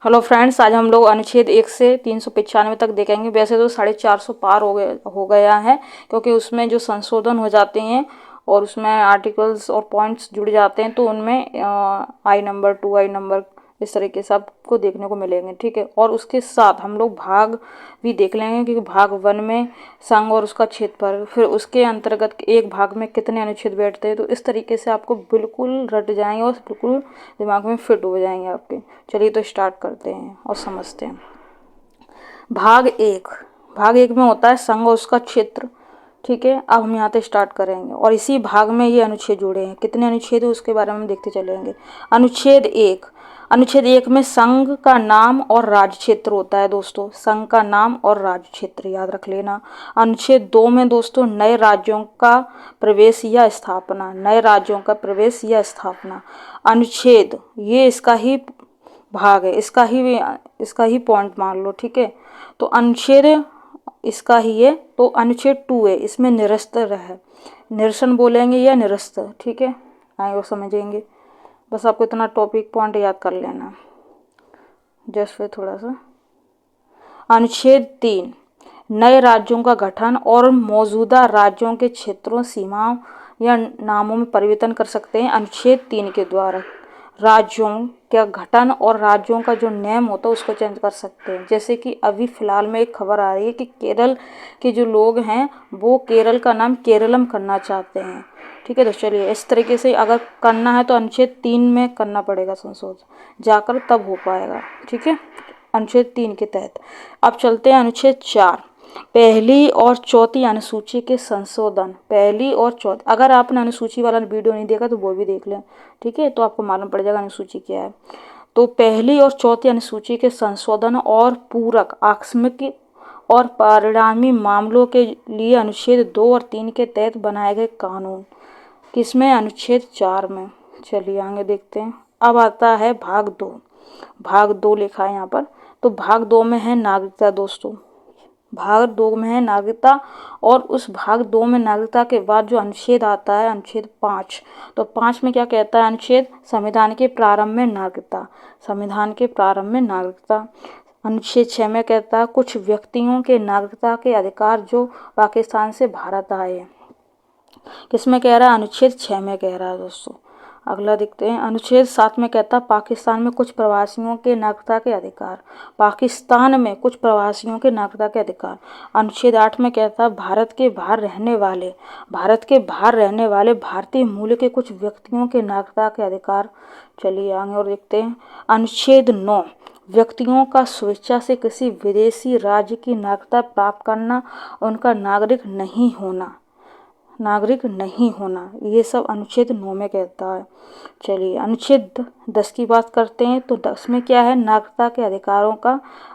Hello friends, आज हम लोग अनुच्छेद 1 से 395 तक देखेंगे। वैसे तो 450 पार हो गया है, क्योंकि उसमें जो संशोधन हो जाते हैं और उसमें आर्टिकल्स और पॉइंट्स जुड़ जाते हैं, तो उनमें आई नंबर 2, आई नंबर इस तरीके से आपको देखने को मिलेंगे। ठीक है, और उसके साथ हम लोग भाग भी देख लेंगे, क्योंकि भाग 1 में संघ और उसका क्षेत्रफल, फिर उसके अंतर्गत एक भाग में कितने अनुच्छेद बैठते हैं। तो इस तरीके से आपको बिल्कुल रट जाएंगे और बिल्कुल दिमाग में फिट हो जाएंगे आपके। चलिए तो स्टार्ट करते हैं और समझते हैं। भाग 1 में होता है संघ और उसका क्षेत्र। ठीक है, अब हम यहाँ से स्टार्ट करेंगे और इसी भाग में ये अनुच्छेद जुड़े हैं। कितने अनुच्छेद है उसके बारे में देखते चलेंगे। अनुच्छेद 1 में संघ का नाम और राज्य क्षेत्र होता है दोस्तों। संघ का नाम और राज्य क्षेत्र याद रख लेना। अनुच्छेद 2 में दोस्तों नए राज्यों का प्रवेश या स्थापना, नए राज्यों का प्रवेश या स्थापना। अनुच्छेद ये इसका ही भाग है, इसका ही पॉइंट मान लो। ठीक है, तो अनुच्छेद इसका ही है। तो अनुच्छेद 2 है, इसमें निरस्तर है, निरसन बोलेंगे या निरस्तर। ठीक है, आए वो समझेंगे। बस आपको इतना टॉपिक पॉइंट याद कर लेना जस्ट फिर थोड़ा सा। अनुच्छेद 3 नए राज्यों का गठन और मौजूदा राज्यों के क्षेत्रों, सीमाओं या नामों में परिवर्तन कर सकते हैं अनुच्छेद 3 के द्वारा। राज्यों का गठन और राज्यों का जो नेम होता है उसको चेंज कर सकते हैं। जैसे कि अभी फ़िलहाल में एक खबर आ रही है कि केरल के जो लोग हैं वो केरल का नाम केरलम करना चाहते हैं। ठीक है, तो चलिए इस तरीके से अगर करना है तो अनुच्छेद 3 में करना पड़ेगा संशोधन, जाकर तब हो पाएगा। ठीक है, अनुच्छेद 3 के तहत। अब चलते हैं अनुच्छेद 4, पहली और चौथी अनुसूची के संशोधन। पहली और चौथी, अगर आपने अनुसूची वाला वीडियो नहीं देखा तो वो भी देख लें। ठीक है, तो आपको मालूम पड़ जाएगा अनुसूची क्या है। तो पहली और चौथी अनुसूची के संशोधन और पूरक, आकस्मिक और परिणामी मामलों के लिए अनुच्छेद 2 और 3 के तहत बनाए गए कानून। किसमें? अनुच्छेद 4 में। चलिए आगे देखते हैं। अब आता है भाग 2। भाग 2 लिखा है यहाँ पर। तो भाग 2 में है नागरिकता दोस्तों। भाग 2 में है नागरिकता, और उस भाग 2 में नागरिकता के बाद जो अनुच्छेद आता है अनुच्छेद 5। तो 5 में क्या कहता है अनुच्छेद? संविधान के प्रारंभ में नागरिकता, संविधान के प्रारंभ में नागरिकता। अनुच्छेद 6 में कहता है कुछ व्यक्तियों के नागरिकता के अधिकार जो पाकिस्तान से भारत आए। किसमें कह रहा है? अनुच्छेद 6 में कह रहा है दोस्तों। अगला देखते हैं। अनुच्छेद 7 में कहता है पाकिस्तान में कुछ प्रवासियों के नागरिकता के अधिकार, पाकिस्तान में कुछ प्रवासियों के नागरिकता के अधिकार। अनुच्छेद 8 में कहता है भारत के बाहर रहने वाले भारतीय मूल के कुछ व्यक्तियों के नागरिकता के अधिकार। चलिए आगे और देखते हैं। अनुच्छेद 9 व्यक्तियों का स्वेच्छा से किसी विदेशी राज्य की नागरिकता प्राप्त करना, उनका नागरिक नहीं होना, ये सब अनुच्छेद 9 में कहता है। चलिए अनुच्छेद 10 की बात करते हैं। तो 10 में क्या है? नागरिकता के अधिकारों का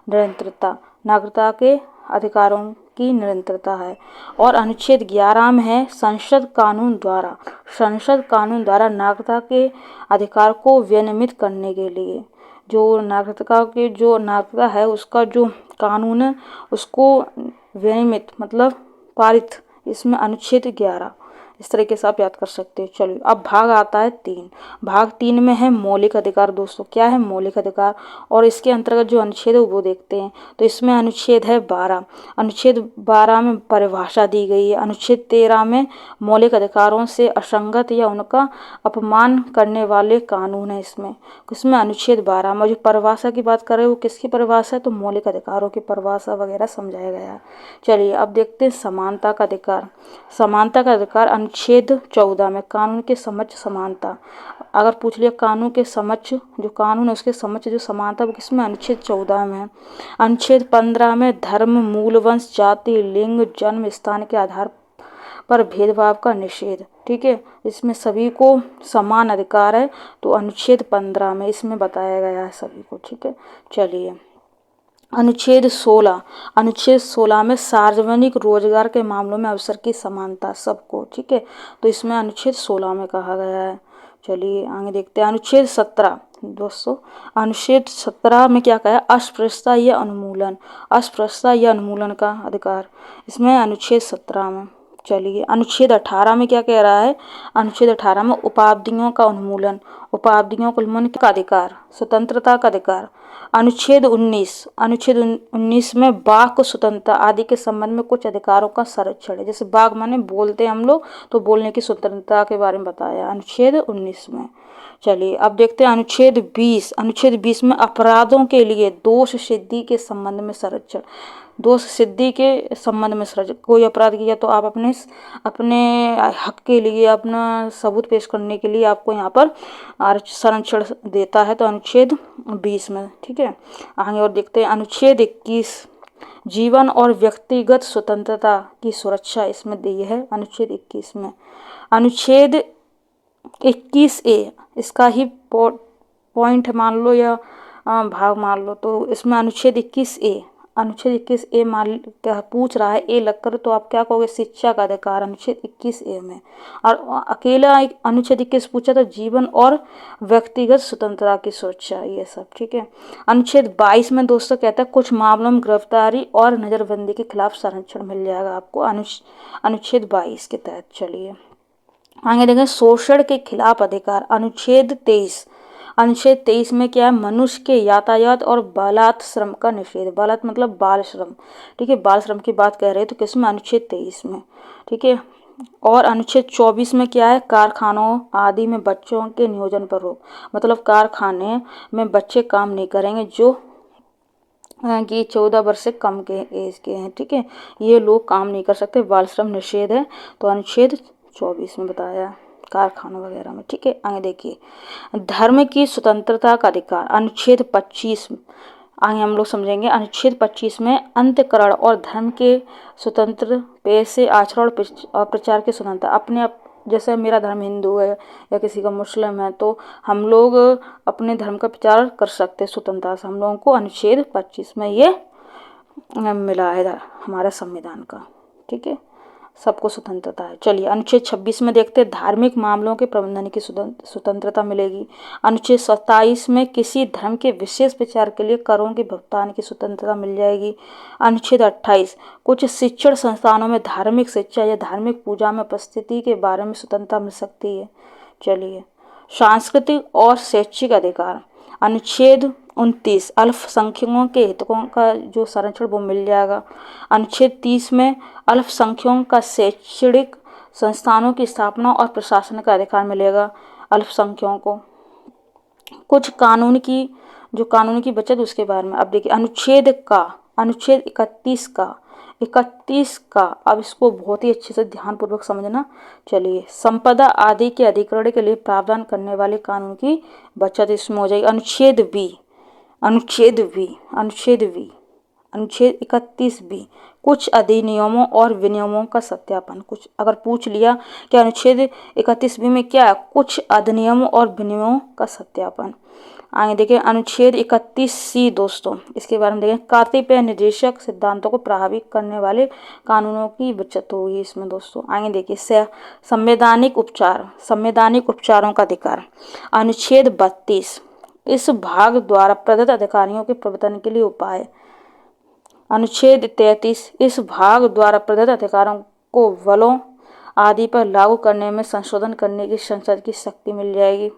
निरंतरता, नागरिकता के अधिकारों की निरंतरता है। और अनुच्छेद 11 में है संसद कानून द्वारा नागरिकता के अधिकार को विनियमित करने के लिए, जो नागरिकता है उसका जो कानून है उसको विनियमित मतलब पारित, इसमें अनुच्छेद 11। इस तरीके से आप याद कर सकते हो। चलिए अब भाग आता है 3। भाग 3 में है मौलिक अधिकार दोस्तों। क्या है? मौलिक अधिकार। और इसके अंतर्गत जो अनुच्छेद है वो देखते हैं। तो इसमें अनुच्छेद है 12। अनुच्छेद 12 में परिभाषा दी गई है। अनुच्छेद 13 में मौलिक अधिकारों से असंगत या उनका अपमान करने वाले कानून है इसमें अनुच्छेद 12 में जो परिभाषा की बात कर रहे हैं वो किसकी परिभाषा है? तो मौलिक अधिकारों की परिभाषा वगैरह समझाया गया है। चलिए अब देखते हैं समानता का अधिकार। समानता का अधिकार अनुच्छेद 14 में कानून के समक्ष समानता। अगर पूछ लिया कानून के समक्ष, जो कानून है उसके समक्ष जो समानता, वो किसमें? अनुच्छेद 14 में है। अनुच्छेद 15 में धर्म, मूल वंश, जाति, लिंग, जन्म स्थान के आधार पर भेदभाव का निषेध। ठीक है, इसमें सभी को समान अधिकार है। तो अनुच्छेद 15 में इसमें बताया गया है सभी को। ठीक है, चलिए अनुच्छेद 16 में सार्वजनिक रोजगार के मामलों में अवसर की समानता सबको। ठीक है, तो इसमें अनुच्छेद 16 में कहा गया है। चलिए आगे देखते हैं। अनुच्छेद 17 दोस्तों, अनुच्छेद 17 में क्या कहा है? अस्पृश्यता या उन्मूलन का अधिकार। इसमें अनुच्छेद 17 में चलिए अनुच्छेद 18 में क्या कह रहा है, अनुच्छेद 18 में उपाधियों का उन्मूलन, उपाधियों का उन्मूलन का अधिकार, स्वतंत्रता का अधिकार। अनुच्छेद 19 में वाक स्वतंत्रता आदि के संबंध में कुछ अधिकारों का संरक्षण है। जैसे वाक माने बोलते हैं हम लोग, तो बोलने की स्वतंत्रता के बारे में बताया अनुच्छेद 19 में। चलिए अब देखते हैं अनुच्छेद 20 में अपराधों के लिए दोष सिद्धि के संबंध में संरक्षण, दोष सिद्धि के संबंध में संरक्षण। कोई अपराध किया तो आप अपने हक के लिए, अपना सबूत पेश करने के लिए आपको यहाँ पर संरक्षण देता है, तो अनुच्छेद 20 में। ठीक है, आगे और देखते हैं अनुच्छेद 21 जीवन और व्यक्तिगत स्वतंत्रता की सुरक्षा इसमें दी है अनुच्छेद 21 में। अनुच्छेद 21A इसका ही पॉइंट मान लो या भाग मान लो, तो इसमें अनुच्छेद 21A मान क्या पूछ रहा है, ए लगकर, तो आप क्या कहोगे, शिक्षा का अधिकार अनुच्छेद 21A में। और अकेला एक अनुच्छेद 21 पूछा तो जीवन और व्यक्तिगत स्वतंत्रता की सुरक्षा, ये सब। ठीक है, अनुच्छेद 22 में दोस्तों कहता है कुछ मामलों में गिरफ्तारी और नजरबंदी के खिलाफ संरक्षण मिल जाएगा आपको अनुच्छेद 22 के तहत। चलिए आगे देखें शोषण के खिलाफ अधिकार, अनुच्छेद 23 में क्या है, मनुष्य के यातायात और बालात श्रम का निषेध। बालात मतलब बाल श्रम। ठीक है, बाल श्रम की बात कह रहे हैं तो किसमें, अनुच्छेद 23 में। ठीक है, और अनुच्छेद 24 में क्या है, कारखानों आदि में बच्चों के नियोजन पर रोक, मतलब कारखाने में बच्चे काम नहीं करेंगे जो कि 14 वर्ष से कम के एज के हैं। ठीक है, ये लोग काम नहीं कर सकते, बाल श्रम निषेध है, तो अनुच्छेद 24 में बताया कारखानों वगैरह में। ठीक है, आगे देखिए धर्म की स्वतंत्रता का अधिकार, अनुच्छेद 25 आगे हम लोग समझेंगे। अनुच्छेद 25 में अंतःकरण और धर्म के स्वतंत्र पैसे आचरण और प्रचार की स्वतंत्रता। अपने जैसे मेरा धर्म हिंदू है या किसी का मुस्लिम है, तो हम लोग अपने धर्म का प्रचार कर सकते हैं स्वतंत्रता से। हम लोगों को अनुच्छेद 25 में ये मिला है हमारा संविधान का। ठीक है, सबको स्वतंत्रता है। चलिए अनुच्छेद 26 में देखते हैं धार्मिक मामलों के प्रबंधन की स्वतंत्रता मिलेगी। अनुच्छेद 27 में किसी धर्म के विशेष विचार के लिए करों के भुगतान की स्वतंत्रता मिल जाएगी। अनुच्छेद 28 कुछ शिक्षण संस्थानों में धार्मिक शिक्षा या धार्मिक पूजा में उपस्थिति के बारे में स्वतंत्रता मिल सकती है। चलिए सांस्कृतिक और शैक्षिक अधिकार, अनुच्छेद 29 अल्पसंख्यकों के हितों का जो संरक्षण वो मिल जाएगा। अनुच्छेद 30 में अल्पसंख्यकों का शैक्षणिक संस्थानों की स्थापना और प्रशासन का अधिकार मिलेगा अल्पसंख्यकों को। कुछ कानून की बचत उसके बारे में। अब देखिए अनुच्छेद 31 का अब इसको बहुत ही अच्छे से ध्यानपूर्वक समझना। चलिए संपदा आदि के अधिग्रहण के लिए प्रावधान करने वाले कानून की बचत इसमें हो जाएगी। अनुच्छेद 31B कुछ अधिनियमों और विनियमों का सत्यापन। कुछ अगर पूछ लिया कि अनुच्छेद 31B में क्या है, कुछ अधिनियमों और विनियमों का सत्यापन। आगे देखिए अनुच्छेद 31C दोस्तों, इसके बारे में देखें कतिपय निर्देशक सिद्धांतों को प्रभावित करने वाले कानूनों की बचत होगी इसमें दोस्तों। आगे देखिए संवैधानिक उपचारों का अधिकार, अनुच्छेद 32 इस भाग द्वारा प्रदत्त अधिकारियों के प्रवर्तन के लिए उपाय। अनुच्छेद 33 इस भाग द्वारा प्रदत्त अधिकारों को बलों आदि पर लागू करने में संशोधन करने की संसद की शक्ति मिल जाएगी।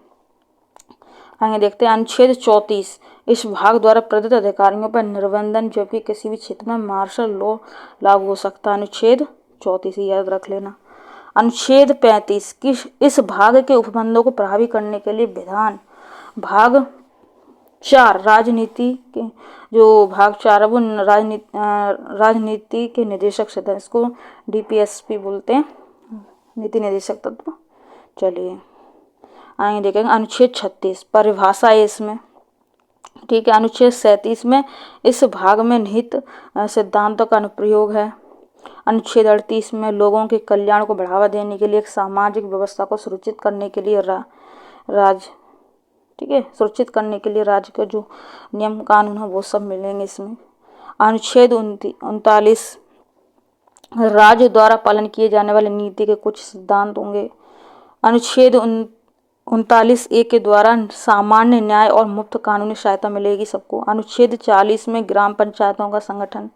आगे देखते हैं अनुच्छेद 34 इस भाग द्वारा प्रदत्त अधिकारियों पर निर्बंधन जबकि किसी भी क्षेत्र में मार्शल लॉ लागू हो सकता है। अनुच्छेद 34 याद रख लेना। अनुच्छेद 35 इस भाग के उपबंधों को प्रभावी करने के लिए विधान। भाग 4 राजनीति के जो भाग 4 है वो राजनीति के निदेशक सिद्धांत, इसको DPSP बोलते हैं, नीति निदेशक तत्व। चलिए आगे देखेंगे अनुच्छेद 36 परिभाषा है इसमें। ठीक है, अनुच्छेद 37 में इस भाग में निहित सिद्धांतों का अनुप्रयोग है। अनुच्छेद 38 में लोगों के कल्याण को बढ़ावा देने के लिए एक सामाजिक व्यवस्था को सुरक्षित करने के लिए सुरक्षित करने के लिए राज्य का जो नियम कानून है वो सब मिलेंगे इसमें। अनुच्छेद 39 राज्य द्वारा पालन किए जाने वाले नीति के कुछ सिद्धांत होंगे। अनुच्छेद 39A के द्वारा सामान्य न्याय और मुफ्त कानूनी सहायता मिलेगी सबको। अनुच्छेद 40 में ग्राम पंचायतों का संगठन,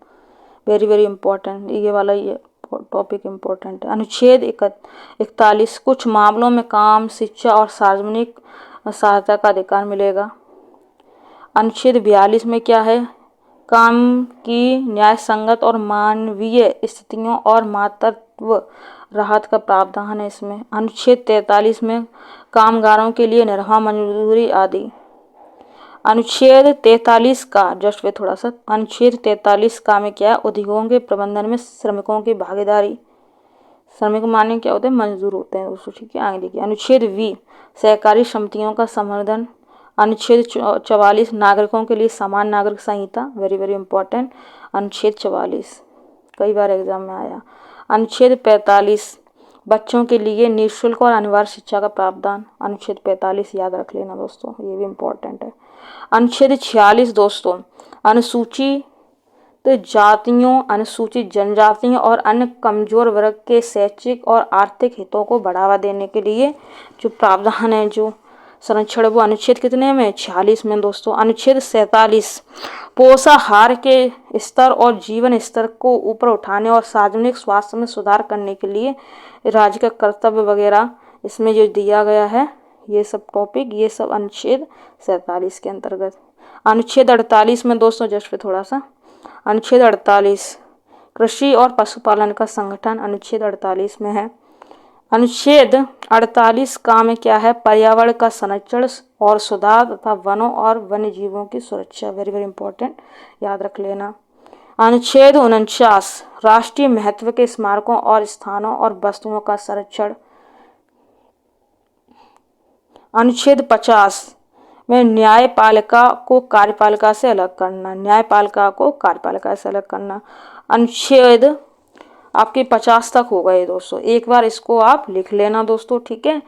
वेरी वेरी इंपॉर्टेंट ये वाला, ये टॉपिक इम्पोर्टेंट है। अनुच्छेद 41 कुछ मामलों में काम, शिक्षा और सार्वजनिक सहायता का अधिकार मिलेगा। अनुच्छेद 42 में क्या है, काम की न्याय संगत और मानवीय स्थितियों और मातृत्व राहत का प्रावधान है इसमें। अनुच्छेद 43 में कामगारों के लिए निर्वाह मजदूरी आदि। अनुच्छेद 43 का जस्ट वे थोड़ा सा, अनुच्छेद 43 का में क्या है, उद्योगों के प्रबंधन में श्रमिकों की भागीदारी। श्रमिक माने क्या होते हैं, मजदूर होते हैं दोस्तों, ठीक है। आगे देखिए अनुच्छेद 20 सहकारी समितियों का संवर्धन। अनुच्छेद 44 नागरिकों के लिए समान नागरिक संहिता, वेरी वेरी इंपॉर्टेंट। अनुच्छेद 44 कई बार एग्जाम में आया। अनुच्छेद 45 बच्चों के लिए निःशुल्क और अनिवार्य शिक्षा का प्रावधान। अनुच्छेद 45 याद रख लेना दोस्तों, ये भी इम्पोर्टेंट है। अनुच्छेद 46 दोस्तों अनुसूचित जातियों, अनुसूचित जनजातियों और अन्य कमजोर वर्ग के शैक्षिक और आर्थिक हितों को बढ़ावा देने के लिए जो प्रावधान है, जो संरक्षण, वो अनुच्छेद कितने में, 46 में दोस्तों। अनुच्छेद 47 पोषाहार के स्तर और जीवन स्तर को ऊपर उठाने और सार्वजनिक स्वास्थ्य में सुधार करने के लिए राज्य का कर्तव्य वगैरह इसमें जो दिया गया है, ये सब टॉपिक, ये सब अनुच्छेद 47 के अंतर्गत। अनुच्छेद 48 में दोस्तों जस्ट पे थोड़ा सा, अनुच्छेद 48 कृषि और पशुपालन का संगठन अनुच्छेद 48 में है। अनुच्छेद 48 का में क्या है, पर्यावरण का संरक्षण और सुधार तथा वनों और वन्य जीवों की सुरक्षा, वेरी वेरी इंपॉर्टेंट, याद रख लेना। अनुच्छेद 49 राष्ट्रीय महत्व के स्मारकों और स्थानों और वस्तुओं का संरक्षण। अनुच्छेद 50 में न्यायपालिका को कार्यपालिका से अलग करना, न्यायपालिका को कार्यपालिका से अलग करना। अनुच्छेद आपके 50 तक हो गए दोस्तों, एक बार इसको आप लिख लेना दोस्तों, ठीक है।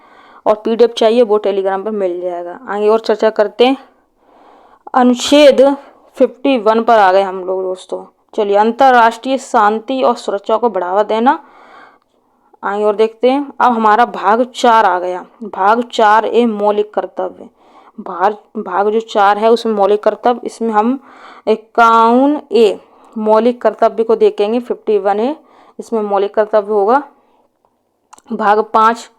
और पीडीएफ चाहिए वो टेलीग्राम पर मिल जाएगा। आगे और चर्चा करते हैं। अनुच्छेद 51 पर आ गए हम लोग दोस्तों। चलिए, अंतर्राष्ट्रीय शांति और सुरक्षा को बढ़ावा देना। आगे और देखते हैं। अब हमारा भाग 4 आ गया। भाग 4 ए मौलिक कर्तव्य। भाग जो 4 है उसमें मौलिक कर्तव्य, इसमें हम 51 ए मौलिक कर्तव्य को देखेंगे। 51 ए इसमें मौलिक कर्तव्य होगा। भाग 5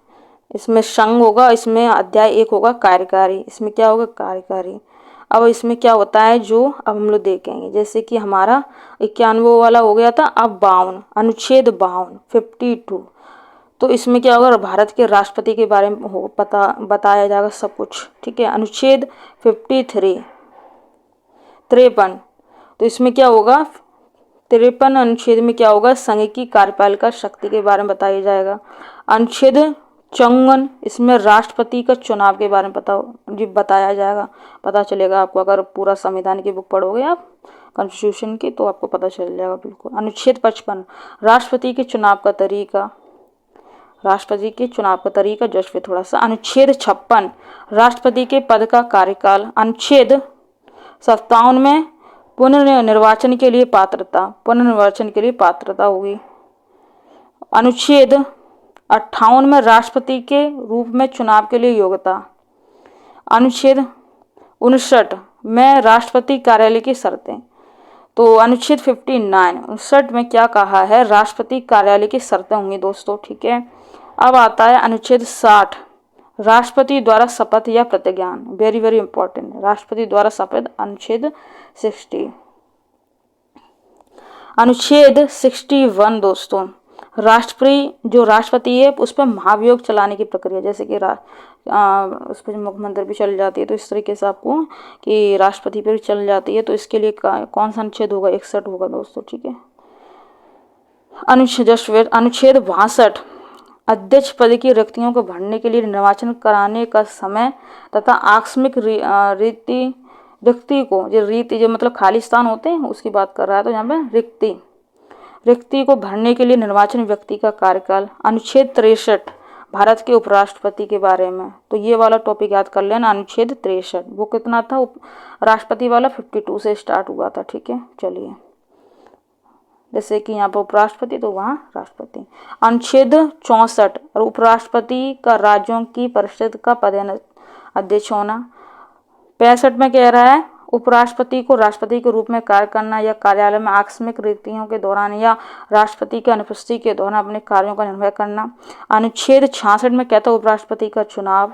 इसमें संघ होगा, इसमें अध्याय 1 होगा कार्यकारी, इसमें क्या होगा, कार्यकारी। अब इसमें क्या होता है जो अब हम लोग देखेंगे, जैसे कि हमारा 91 वाला हो गया था, अब 52 अनुच्छेद 52 52, तो इसमें क्या होगा, भारत के राष्ट्रपति के बारे में हो बताया जाएगा सब कुछ, ठीक है। अनुच्छेद 53 53, तो इसमें क्या होगा, 53 अनुच्छेद में क्या होगा, संघ की कार्यपालिका शक्ति के बारे में बताया जाएगा। अनुच्छेद 54 इसमें राष्ट्रपति का चुनाव के बारे में बताया जाएगा। पता चलेगा आपको, अगर पूरा संविधान की बुक पढ़ोगे आप कॉन्स्टिट्यूशन की, तो आपको पता चल जाएगा बिल्कुल। अनुच्छेद 55 राष्ट्रपति के चुनाव का तरीका, राष्ट्रपति के चुनाव का तरीका जस्ट पे थोड़ा सा। अनुच्छेद 56 राष्ट्रपति के पद का कार्यकाल। अनुच्छेद 57 में पुनर्निर्वाचन के लिए पात्रता, पुनर्निर्वाचन के लिए पात्रता होगी। अनुच्छेद 58 में राष्ट्रपति के रूप में चुनाव के लिए योग्यता। अनुच्छेद 59 में राष्ट्रपति कार्यालय की शर्तें। तो अनुच्छेद 59 में क्या कहा है, राष्ट्रपति कार्यालय की शर्तें होंगी दोस्तों, ठीक है। अब आता है अनुच्छेद 60 राष्ट्रपति द्वारा शपथ या प्रतिज्ञान, वेरी वेरी इंपॉर्टेंट, राष्ट्रपति द्वारा शपथ। अनुच्छेद 60 अनुच्छेद 61 दोस्तों राष्ट्रपति है उस पर महाभियोग चलाने की प्रक्रिया, जैसे कि उस पर मुख्यमंत्री भी चल जाती है, तो इस तरीके से आपको कि राष्ट्रपति पर भी चल जाती है, तो इसके लिए कौन सा अनुच्छेद होगा, 61 होगा दोस्तों, ठीक है। अनुच्छेद 62 अध्यक्ष पद की रिक्तियों को भरने के लिए निर्वाचन कराने का समय तथा आकस्मिक रिक्ति को, जो रीति जो मतलब खाली स्थान होते हैं उसकी बात कर रहा है, तो यहाँ पे रिक्ति को भरने के लिए निर्वाचन व्यक्ति का कार्यकाल। अनुच्छेद 63 भारत के उपराष्ट्रपति के बारे में, तो ये वाला टॉपिक याद कर लेना। अनुच्छेद 63 वो कितना था, राष्ट्रपति वाला 52 से स्टार्ट हुआ था, ठीक है। चलिए, जैसे कि यहाँ पर उपराष्ट्रपति तो वहाँ राष्ट्रपति। अनुच्छेद 64 और उपराष्ट्रपति का राज्यों की परिषद का पद अध्यक्ष होना। 65 में कह रहा है उपराष्ट्रपति को राष्ट्रपति के रूप में कार्य करना या कार्यालय में आकस्मिक रिक्तियों के दौरान या राष्ट्रपति की अनुपस्थिति के दौरान अपने कार्यों का निर्वहन करना। अनुच्छेद 66 में कहता है उपराष्ट्रपति का चुनाव।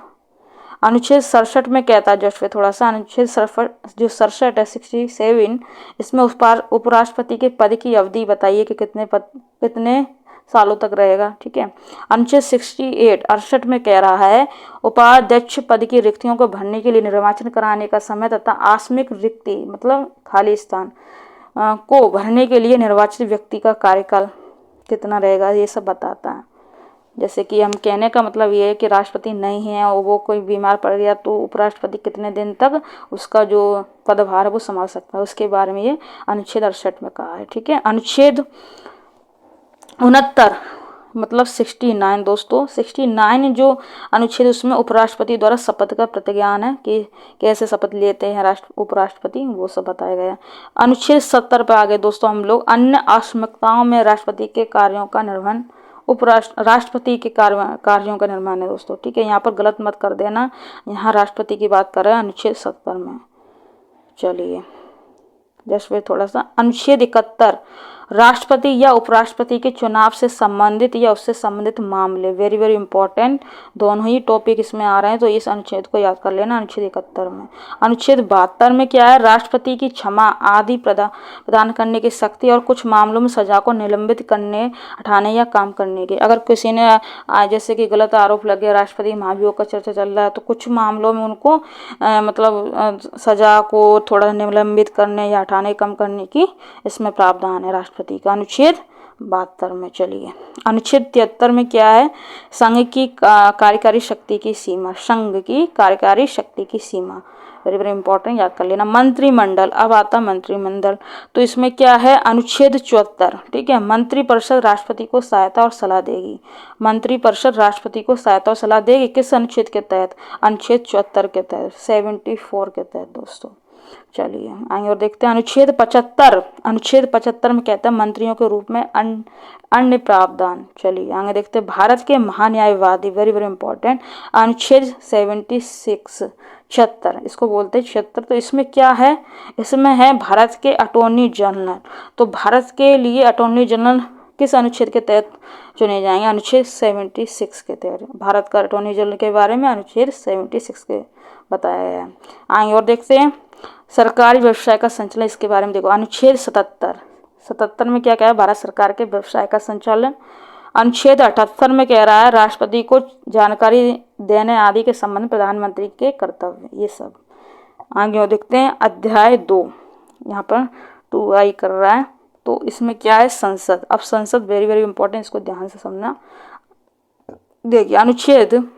अनुच्छेद 67 में कहता है जस्ट थोड़ा सा, अनुच्छेद 67 है 67, इसमें उपराष्ट्रपति के पद की अवधि बताइए कि कितने सालों तक रहेगा। ठीक है। अनुच्छेद 68 में कह रहा है उपाध्यक्ष पद की रिक्तियों को भरने के लिए निर्वाचन कराने का समय तथा आकस्मिक रिक्ति मतलब खाली स्थान को भरने के लिए निर्वाचित व्यक्ति का कार्यकाल कितना रहेगा, ये सब बताता है। जैसे कि हम कहने का मतलब ये है कि राष्ट्रपति नहीं है और वो कोई बीमार पड़ गया तो उपराष्ट्रपति कितने दिन तक उसका जो पदभार है वो संभाल सकता है, उसके बारे में ये अनुच्छेद 68 में कहा है। ठीक है। अनुच्छेद 69 मतलब 69 दोस्तों, 69 जो अनुच्छेद उसमें उपराष्ट्रपति द्वारा शपथ का प्रतिज्ञान है कि कैसे शपथ लेते हैं उपराष्ट्रपति, वो सब बताया गया। अनुच्छेद 70 पे आ गए दोस्तों हम लोग। अन्य आवश्यकताओं में राष्ट्रपति के कार्यों का निर्वहन राष्ट्रपति के कार्यों का निर्माण है दोस्तों। ठीक है। यहाँ पर गलत मत कर देना, यहाँ राष्ट्रपति की बात कर रहे हैं अनुच्छेद 70 में। चलिए जस्ट वे थोड़ा सा। अनुच्छेद 71 राष्ट्रपति या उपराष्ट्रपति के चुनाव से संबंधित या उससे संबंधित मामले, वेरी वेरी इंपॉर्टेंट, दोनों ही टॉपिक इसमें आ रहे हैं तो इस अनुच्छेद को याद कर लेना। अनुच्छेद 71 में। अनुच्छेद 72 में क्या है, राष्ट्रपति की क्षमा आदि प्रदान करने की शक्ति और कुछ मामलों में सजा को निलंबित करने, हटाने या काम करने की। अगर किसी ने जैसे कि गलत आरोप लगे, राष्ट्रपति महाभियोग का चर्चा चल रहा है तो कुछ मामलों में उनको मतलब सजा को थोड़ा निलंबित करने या हटाने कम करने की इसमें प्रावधान है राष्ट्रपति का, अनुच्छेद 72 में। चलिए अनुच्छेद 73 में क्या है, संघ की कार्यकारी शक्ति की सीमा, संघ की कार्यकारी शक्ति की सीमा, वेरी वेरी इंपॉर्टेंट, याद कर लेना। मंत्रिमंडल, अब आता मंत्रिमंडल, तो इसमें क्या है अनुच्छेद 74। ठीक है। मंत्रिपरिषद राष्ट्रपति को सहायता और सलाह देगी। मंत्रिपरिषद राष्ट्रपति को सहायता और सलाह देगी किस अनुच्छेद के तहत, अनुच्छेद 74 के तहत, 74 के तहत दोस्तों। चलिए आगे और देखते हैं अनुच्छेद 75। अनुच्छेद 75 में कहता है मंत्रियों के रूप में अन्य प्रावधान। चलिए आगे देखते हैं भारत के महान्यायवादी, वेरी वेरी इंपॉर्टेंट, अनुच्छेद 76, इसको बोलते हैं 76। तो इसमें क्या है, इसमें है भारत के अटॉर्नी जनरल। तो भारत के लिए अटॉर्नी जनरल किस अनुच्छेद के तहत चुने जाएंगे, अनुच्छेद 76 के तहत। भारत का अटॉर्नी जनरल के बारे में अनुच्छेद 76 के बताया गया है। आगे और देखते हैं सरकारी व्यवसाय का संचालन, इसके बारे में देखो अनुच्छेद 77 में क्या है, भारत सरकार के व्यवसाय का संचालन। अनुच्छेद 78 में कह रहा है राष्ट्रपति को जानकारी देने आदि के संबंध में प्रधानमंत्री के कर्तव्य, ये सब। आगे और देखते हैं अध्याय 2, यहाँ पर 2I कर रहा है, तो इसमें क्या है संसद। अब संसद वेरी वेरी इंपॉर्टेंट, इसको ध्यान से समझना। देखिए अनुच्छेद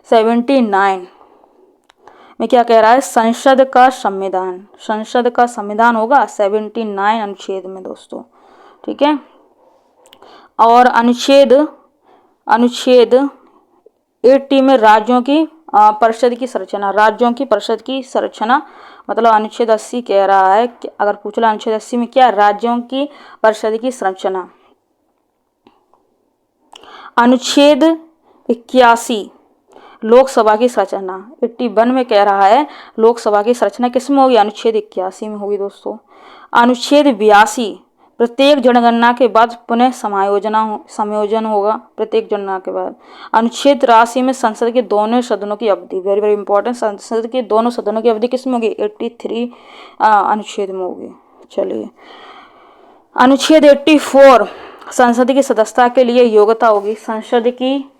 79 में क्या कह रहा है, संसद का संविधान, संसद का संविधान होगा 79 अनुच्छेद में दोस्तों। ठीक है। और अनुच्छेद 80 में राज्यों की परिषद की संरचना, राज्यों की परिषद की संरचना, मतलब अनुच्छेद 80 कह रहा है, अगर पूछ लो अनुच्छेद 80 में क्या, राज्यों की परिषद की संरचना। अनुच्छेद 81 लोकसभा की संरचना, 81 में कह रहा है लोकसभा की संरचना किस में होगी, अनुच्छेद 81 में होगी दोस्तों। अनुच्छेद 82 प्रत्येक जनगणना के बाद पुनः समायोजन होगा, प्रत्येक जनगणना के बाद। अनुच्छेद 83 में संसद के दोनों सदनों की अवधि, वेरी वेरी इंपॉर्टेंट, संसद के दोनों सदनों की अवधि किस में होगी, 83 अनुच्छेद में होगी। चलिए अनुच्छेद 84 संसद की सदस्यता के लिए योग्यता होगी, संसद की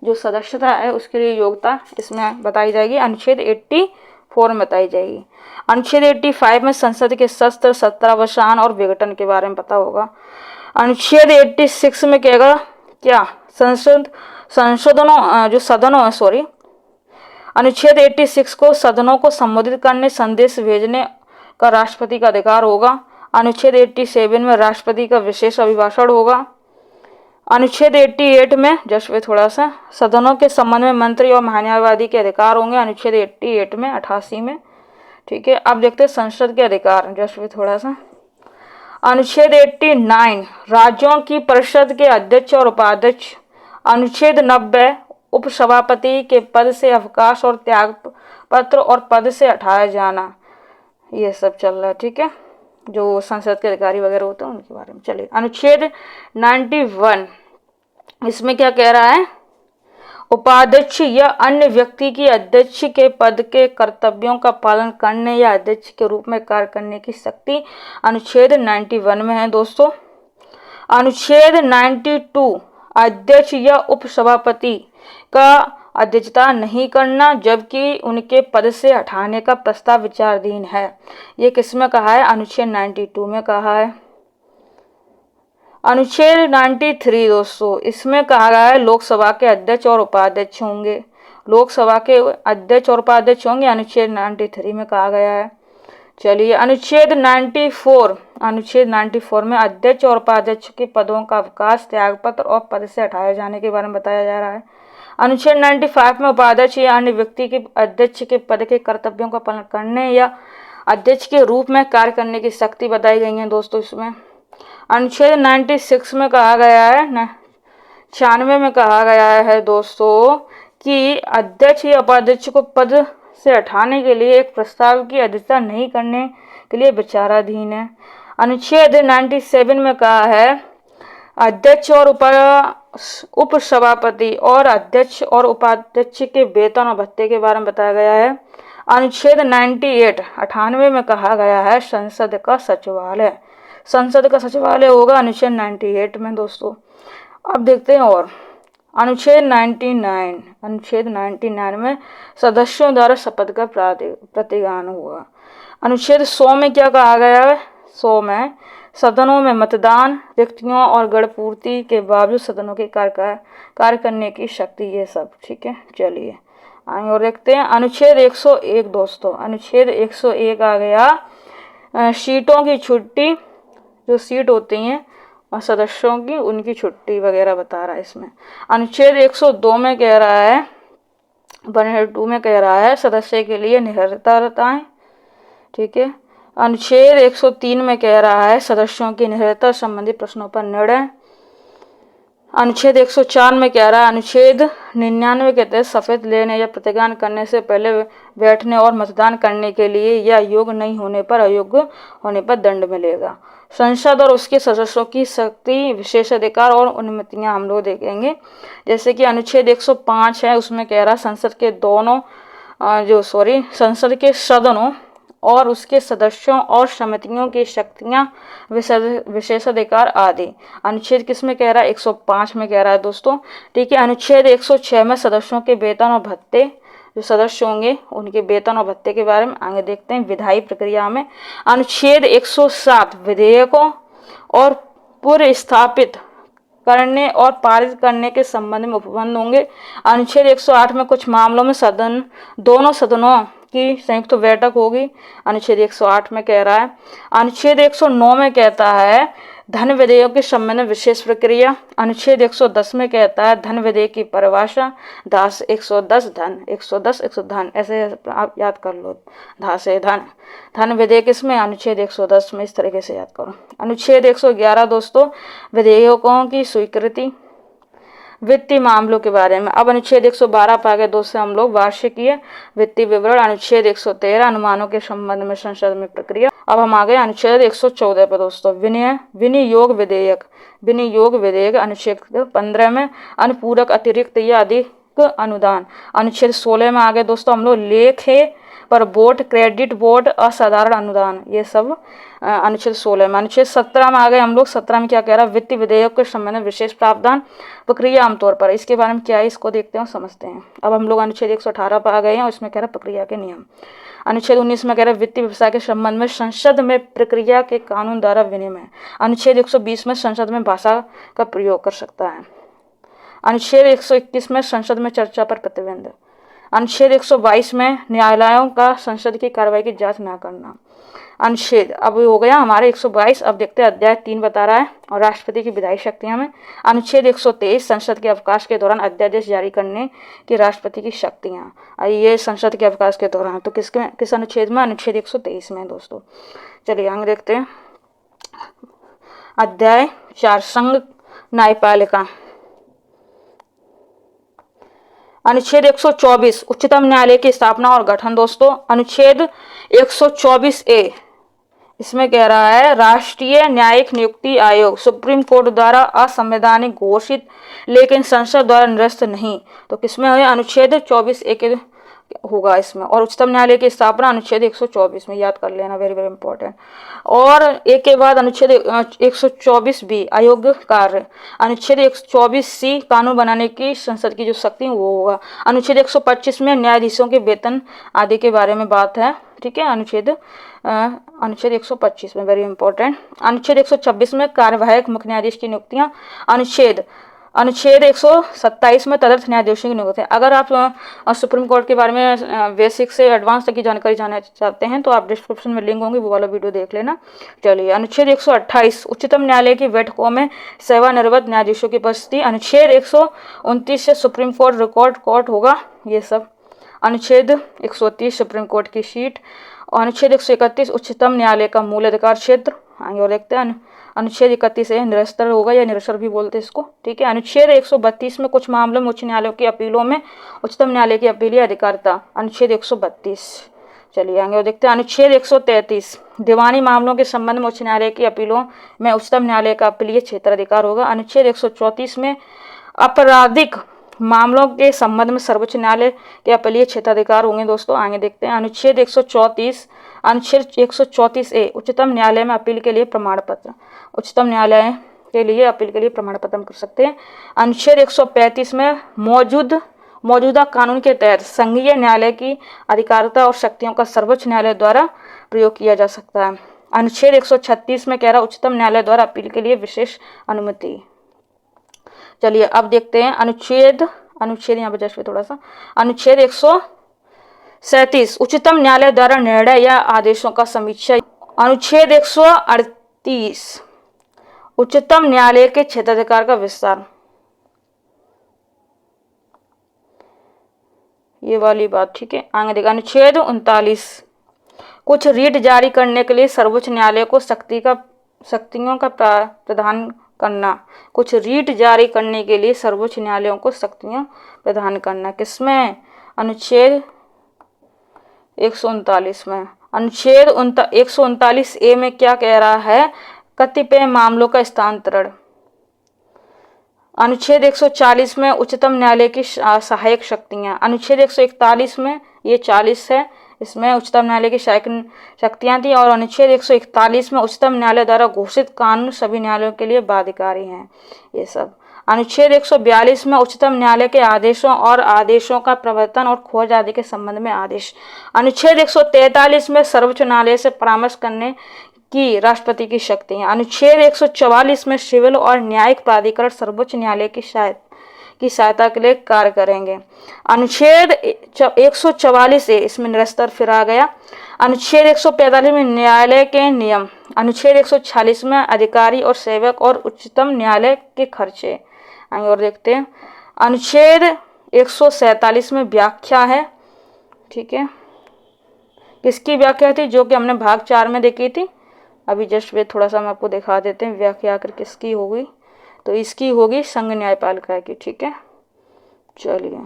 जो सदस्यता है उसके लिए योग्यता इसमें बताई जाएगी, अनुच्छेद 84 में बताई जाएगी। अनुच्छेद 85 में संसद के शस्त्र सत्रावसान और विघटन के बारे में पता होगा। अनुच्छेद 86 में कहेगा क्या, अनुच्छेद 86 को सदनों को संबोधित करने, संदेश भेजने का राष्ट्रपति का अधिकार होगा। अनुच्छेद 87 में राष्ट्रपति का विशेष अभिभाषण होगा। अनुच्छेद 88 में जस्ट वे थोड़ा सा सदनों के संबंध में मंत्री और महान्यायवादी के अधिकार होंगे, अनुच्छेद 88 में 88 में। ठीक है। अब देखते हैं संसद के अधिकार, जस्ट वे थोड़ा सा। अनुच्छेद 89 राज्यों की परिषद के अध्यक्ष और उपाध्यक्ष। अनुच्छेद 90 उपसभापति के पद से अवकाश और त्याग पत्र और पद से हटाया जाना। ये सब चल रहा है, ठीक है, जो संसद के अधिकारी वगैरह होते हैं उनके बारे में। चलिए अनुच्छेद 91, इसमें क्या कह रहा है, उपाध्यक्ष या अन्य व्यक्ति की अध्यक्ष के पद के कर्तव्यों का पालन करने या अध्यक्ष के रूप में कार्य करने की शक्ति अनुच्छेद 91 में है दोस्तों। अनुच्छेद 92, अध्यक्ष या उपसभापति का अध्यक्षता नहीं करना जबकि उनके पद से हटाने का प्रस्ताव विचाराधीन है। ये किसमें कहा है, अनुच्छेद 92 में कहा है। अनुच्छेद 93 दोस्तों, इसमें कहा गया है लोकसभा के अध्यक्ष और उपाध्यक्ष होंगे, लोकसभा के अध्यक्ष और उपाध्यक्ष होंगे, अनुच्छेद 93 में कहा गया है। चलिए अनुच्छेद 94, अनुच्छेद 94 में अध्यक्ष और उपाध्यक्ष के पदों का अवकाश, त्यागपत्र और पद से हटाए जाने के बारे में बताया जा रहा है। अनुच्छेद 95 में उपाध्यक्ष या अन्य व्यक्ति के अध्यक्ष के पद के कर्तव्यों का पालन करने या अध्यक्ष के रूप में कार्य करने की शक्ति बताई गई है दोस्तों इसमें। अनुच्छेद 96 में कहा गया है, 96 में कहा गया है दोस्तों कि अध्यक्ष या उपाध्यक्ष को पद से हटाने के लिए एक प्रस्ताव की अध्यक्षता नहीं करने के लिए विचाराधीन है। अनुच्छेद 97 में कहा है अध्यक्ष और उपसभापति और अध्यक्ष और उपाध्यक्ष के वेतन और भत्ते के बारे में बताया गया है। अनुच्छेद 98 में कहा गया है संसद का सचिवालय, संसद का सचिवालय होगा अनुच्छेद 98 में दोस्तों। अब देखते हैं और अनुच्छेद 99, अनुच्छेद 99 में सदस्यों द्वारा शपथ का प्रतिज्ञान हुआ। अनुच्छेद 100 में क्या कहा गया है, 100 में सदनों में मतदान, रिक्तियों और गढ़पूर्ति के बावजूद सदनों के कार्य करने की शक्ति, ये सब, ठीक है। चलिए आगे और देखते हैं अनुच्छेद 101 दोस्तों, अनुच्छेद 101 आ गया सीटों की छुट्टी, जो सीट होती हैं और सदस्यों की उनकी छुट्टी वगैरह बता रहा है इसमें। अनुच्छेद 102 में कह रहा है, 102 में कह रहा है सदस्य के लिए निरर्थताएं, ठीक है। अनुच्छेद 103 में कह रहा है सदस्यों की निरर्थता संबंधी प्रश्नों पर निर्णय। अनुच्छेद 104 में कह रहा है, अनुच्छेद 99 के तहत शपथ लेने या प्रतिज्ञान करने से पहले बैठने और मतदान करने के लिए या योग्य नहीं होने पर, अयोग्य होने पर दंड मिलेगा। संसद और उसके सदस्यों की शक्ति, विशेषाधिकार और अनुमतियां हम लोग देखेंगे। जैसे कि अनुच्छेद 105 है, उसमें कह रहा है संसद के सदनों और उसके सदस्यों और समितियों की शक्तियां, विशेषाधिकार आदि। अनुच्छेद किस में कह रहा है, 105 में कह रहा है दोस्तों, ठीक है। अनुच्छेद 106 में सदस्यों के वेतन और भत्ते, जो सदस्य होंगे उनके वेतन और भत्ते के बारे में आगे देखते हैं। विधायी प्रक्रिया में अनुच्छेद 107 विधेयकों और पूर्व स्थापित करने और पारित करने के संबंध में उपबंध होंगे। अनुच्छेद 108 में कुछ मामलों में दोनों सदनों की संयुक्त बैठक होगी, अनुच्छेद 108 में कह रहा है। अनुच्छेद 109 में कहता है धन विधेयक के संबंध में विशेष प्रक्रिया। अनुच्छेद 110 में कहता है धन विधेयक की परिभाषा। 110 धन, 110 धन, ऐसे आप याद कर लो, धा से धन विधेयक इसमें, अनुच्छेद 110 में इस तरीके से याद करो। अनुच्छेद 111 दोस्तों विधेयकों की स्वीकृति, वित्तीय मामलों के बारे में। अब अनुच्छेद 112 पागे 2 से हम लोग वार्षिकीय वित्तीय विवरण। अनुच्छेद 113 अनुमानों के संबंध में संसद में प्रक्रिया। अब हम आ गए अनुच्छेद 114 पर दोस्तों, विनियोग विधेयक। अनुच्छेद 15 में अनुपूरक, अतिरिक्त या अधिक अनुदान। अनुच्छेद 16 में आ गए दोस्तों हम लोग लेखे पर बोर्ड, क्रेडिट बोर्ड, असाधारण अनुदान, ये सब अनुच्छेद 16 में। अनुच्छेद 17 में आ गए हम लोग। 17 में क्या कह रहा है, वित्तीय विधेयक के संबंध में विशेष प्रावधान, प्रक्रिया आमतौर पर। इसके बारे में क्या है, इसको देखते हैं और समझते हैं। अब हम लोग अनुच्छेद 118 पर आ गए हैं, उसमें कह रहा है प्रक्रिया के नियम। अनुच्छेद 19 में कह रहा है वित्तीय व्यवसाय के संबंध में संसद में प्रक्रिया के कानून द्वारा विनिमय। अनुच्छेद 120 में संसद में भाषा का प्रयोग कर सकता है। अनुच्छेद 121 में संसद में चर्चा पर प्रतिबंध। अनुच्छेद 122 में न्यायालयों का संसद की कार्रवाई की जांच न करना। अनुच्छेद अब हो गया हमारे 122। अब देखते हैं अध्याय 3 बता रहा है और राष्ट्रपति की विधायी शक्तियां में। अनुच्छेद 123 संसद के अवकाश के दौरान अध्यादेश जारी करने की राष्ट्रपति की शक्तियां। ये संसद के अवकाश के दौरान, तो किस अनुच्छेद में, अनुच्छेद 123 में दोस्तों। चलिए आगे देखते हैं अध्याय 4 संघ न्यायपालिका। अनुच्छेद 124 उच्चतम न्यायालय की स्थापना और गठन दोस्तों। अनुच्छेद 124 ए इसमें कह रहा है राष्ट्रीय न्यायिक नियुक्ति आयोग सुप्रीम कोर्ट द्वारा असंवैधानिक घोषित लेकिन संसद द्वारा निरस्त नहीं। तो किसमें है? अनुच्छेद 24 ए के होगा इसमें। और उच्चतम न्यायालय की स्थापना अनुच्छेद 124 में, याद कर लेना, वेरी वेरी इंपॉर्टेंट। और एक के बाद अनुच्छेद 124 बी अयोग्य कार्य, अनुच्छेद 124 सी कानून बनाने की संसद की जो शक्ति वो होगा। अनुच्छेद 125 में न्यायाधीशों के वेतन आदि के बारे में बात है, ठीक है। अनुच्छेद 125 में, वेरी इंपॉर्टेंट। अनुच्छेद 126 में कार्यवाहक मुख्य न्यायाधीश की नियुक्तियां। अनुच्छेद 127 में तदर्थ न्यायाधीशों की नियुक्ति। अगर आप सुप्रीम कोर्ट के बारे में बेसिक से एडवांस तक की जानकारी जानना चाहते हैं तो आप डिस्क्रिप्शन में लिंक होंगे, वो वाला वीडियो देख लेना। चलिए, अनुच्छेद 128 उच्चतम न्यायालय की बैठकों में सेवानिवृत्त न्यायाधीशों की उपस्थिति। अनुच्छेद 129 से सुप्रीम कोर्ट रिकॉर्ड कोर्ट होगा, ये सब। अनुच्छेद 130 सुप्रीम कोर्ट की सीट। अनुच्छेद 131 उच्चतम न्यायालय का मूल अधिकार क्षेत्र। आगे और देखते हैं। अनुच्छेद 31 है निरस्तर होगा या निरस्तर भी बोलते हैं इसको, ठीक है। अनुच्छेद 132 में कुछ मामलों में उच्च न्यायालयों की अपीलों में उच्चतम न्यायालय की अपीलीय अधिकारिता। अनुच्छेद 132। चलिए आगे और देखते हैं। अनुच्छेद 133 दीवानी मामलों के संबंध में उच्च न्यायालय की अपीलों में उच्चतम न्यायालय का अपीलीय क्षेत्राधिकार होगा। अनुच्छेद 134 में आपराधिक मामलों के संबंध में सर्वोच्च न्यायालय के अपीलीय क्षेत्राधिकार होंगे दोस्तों। आगे देखते हैं। अनुच्छेद 134 ए उच्चतम न्यायालय में अपील के लिए प्रमाण पत्र। उच्चतम न्यायालय के लिए अपील के लिए प्रमाण पत्र कर सकते हैं। अनुच्छेद 135 में मौजूदा कानून के तहत संघीय न्यायालय की अधिकारिता और शक्तियों का सर्वोच्च न्यायालय द्वारा प्रयोग किया जा सकता है। अनुच्छेद 136 में कह रहा उच्चतम न्यायालय द्वारा अपील के लिए विशेष अनुमति। चलिए अब देखते हैं अनुच्छेद यहाँ पे जस्ट थोड़ा सा। अनुच्छेद 137 उच्चतम न्यायालय द्वारा निर्णय या आदेशों का समीक्षा। अनुच्छेद 138 उच्चतम न्यायालय के क्षेत्राधिकार का विस्तार। ये वाली बात, ठीक है। आगे देखा। अनुच्छेद 39 कुछ रीट जारी करने के लिए सर्वोच्च न्यायालय को शक्तियों का प्रदान करना। कुछ रीट जारी करने के लिए सर्वोच्च न्यायालयों को शक्तियां प्रदान करना। किसमें? अनुच्छेद 139 में। अनुच्छेद 139 ए में क्या कह रहा है? कतिपय मामलों का स्थानांतरण। अनुच्छेद 140 में उच्चतम न्यायालय की सहायक शक्तियां। अनुच्छेद 141 में ये 40 है, इसमें उच्चतम न्यायालय की सहायक शक्तियां थी। और अनुच्छेद 141 में उच्चतम न्यायालय द्वारा घोषित कानून सभी न्यायालयों के लिए बाध्यकारी हैं, ये सब। अनुच्छेद 142 में उच्चतम न्यायालय के आदेशों और आदेशों का प्रवर्तन और खोज आदि के संबंध में आदेश। अनुच्छेद 143 में सर्वोच्च न्यायालय से परामर्श करने की राष्ट्रपति की शक्ति है। अनुच्छेद 144 में सिविल और न्यायिक प्राधिकरण सर्वोच्च न्यायालय की सहायता के लिए कार्य करेंगे। अनुच्छेद 144 ए इसमें निरस्तर फिर आ गया। अनुच्छेद 145 में न्यायालय के नियम। अनुच्छेद 146 में अधिकारी और सेवक और उच्चतम न्यायालय के खर्चे। आगे और देखते हैं। अनुच्छेद 147 में व्याख्या है, ठीक है। किसकी व्याख्या थी? जो कि हमने भाग 4 में देखी थी। अभी जस्ट वे थोड़ा सा हम आपको दिखा देते हैं व्याख्या आकर किसकी होगी। तो इसकी होगी संघ न्यायपालिका की, ठीक है। चलिए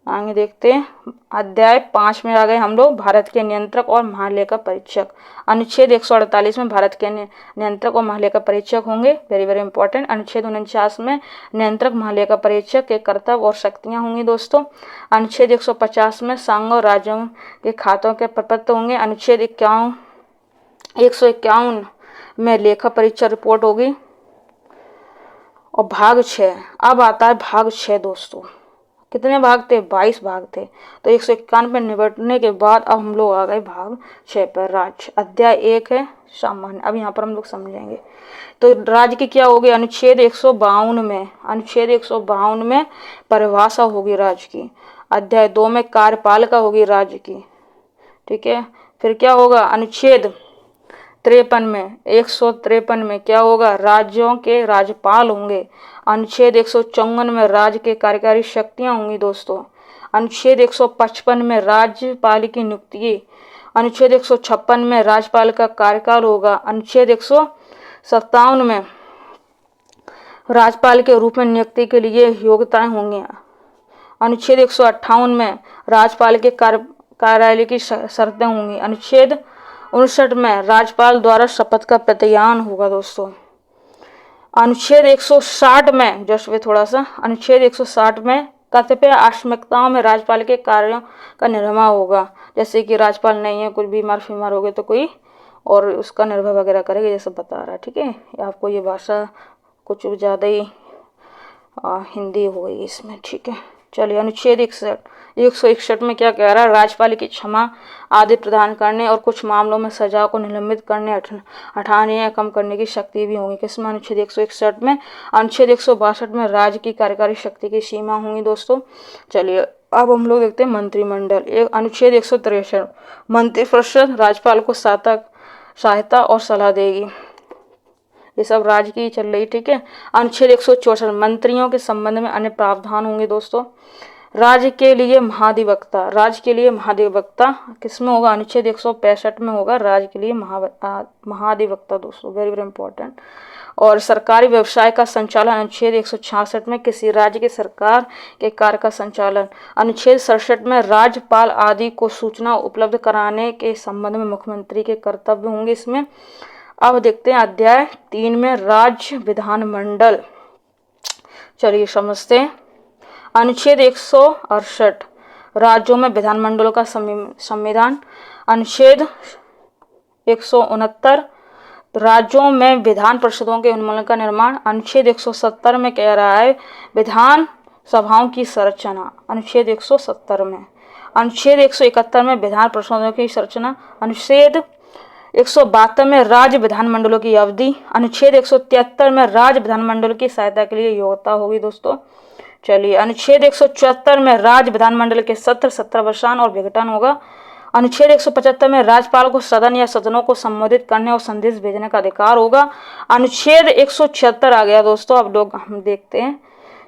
आगे देखते हैं। अध्याय 5 में आ गए हम लोग, भारत के नियंत्रक और महालेखा परीक्षक। अनुच्छेद 148 में भारत के नियंत्रक और महालेखा परीक्षक होंगे, वेरी वेरी इंपॉर्टेंट। अनुच्छेद 49 में नियंत्रक महालेखा परीक्षक के कर्तव्य और शक्तियां होंगी दोस्तों। अनुच्छेद 150 में संघ और राज्यों के खातों के प्रपत्र होंगे। अनुच्छेद 151 में लेखा परीक्षा रिपोर्ट होगी। और भाग 6 अब आता है। भाग 6 दोस्तों, कितने भाग थे? 22 भाग थे। तो 151 पे निपटने के बाद अब हम लोग आ गए भाग 6 पर। राज्य। अध्याय 1 है सामान्य। अब यहाँ पर हम लोग समझेंगे। तो राज्य की क्या होगी? अनुच्छेद 152 में परिभाषा होगी राज्य की। अध्याय 2 में कार्यपालिका होगी राज्य की, ठीक है। फिर क्या होगा? अनुच्छेद 153 में क्या होगा? राज्यों के राज्यपाल होंगे। अनुच्छेद 154 में राज्य के कार्यकारी शक्तियां होंगी दोस्तों। अनुच्छेद 155 में राज्यपाल की नियुक्ति। अनुच्छेद 156 में राज्यपाल का कार्यकाल होगा। अनुच्छेद 157 में राज्यपाल के रूप में नियुक्ति के लिए योग्यताएं होंगी। अनुच्छेद 158 में राज्यपाल के कार्यालय की शर्तें होंगी। अनुच्छेद 59 में राज्यपाल द्वारा शपथ का प्रतिज्ञान होगा दोस्तों। अनुच्छेद 160 में अनुच्छेद 160 में कतिपय आवश्यकताओं में राज्यपाल के कार्यों का निर्वहन होगा, जैसे कि राज्यपाल नहीं है, कुछ बीमार फीमार हो गए तो कोई और उसका निर्वहन वगैरह करेगा, ये सब बता रहा है। ठीक है, आपको ये भाषा कुछ ज़्यादा ही हिंदी हो गई इसमें। ठीक है, चलिए अनुच्छेद 161 में क्या कह रहा है, राज्यपाल की क्षमा आदि प्रदान करने और कुछ मामलों में सजा को निलंबित करने, हटाने या कम करने की शक्ति भी होगी। किसमें? अनुच्छेद 161 में। अनुच्छेद 162 में राज्य की कार्यकारी शक्ति की सीमा होंगी दोस्तों। चलिए अब हम लोग देखते हैं मंत्रिमंडल। अनुच्छेद 163 मंत्रिपरिषद राज्यपाल को सहायता और सलाह देगी। ये सब राज्य की चल रही। ठीक है, अनुच्छेद 164 मंत्रियों के संबंध में अन्य प्रावधान होंगे दोस्तों। राज्य के लिए महाधिवक्ता किसमें होगा? अनुच्छेद 165 में होगा, राज्य के लिए महाधिवक्ता दोस्तों, वेरी वेरी इंपॉर्टेंट। और सरकारी व्यवसाय का संचालन अनुच्छेद 166 में किसी राज्य की सरकार के कार्य का संचालन। अनुच्छेद 67 में राज्यपाल आदि को सूचना उपलब्ध कराने के संबंध में मुख्यमंत्री के कर्तव्य होंगे इसमें। अब देखते हैं अध्याय 3 में राज्य विधानमंडल। चलिए समझते हैं। अनुच्छेद 168 राज्यों में विधानमंडलों का संविधान। अनुच्छेद 169 राज्यों में विधान परिषदों के उन्मूलन का निर्माण। अनुच्छेद 170 में कह रहा है विधान सभाओं की संरचना। अनुच्छेद 170 में। अनुच्छेद 171 में विधान परिषदों की संरचना। अनुच्छेद 172 में राज्य विधानमंडलों की अवधि। अनुच्छेद 173 में राज्य विधानमंडल की सहायता के लिए योग्यता होगी दोस्तों। चलिए अनुच्छेद 174 में राज्य विधानमंडल के सत्र, सत्रावसान और विघटन होगा। अनुच्छेद 175 में राज्यपाल को सदन या सदनों को संबोधित करने और संदेश भेजने का अधिकार होगा। अनुच्छेद 176 आ गया दोस्तों। अब लोग हम देखते हैं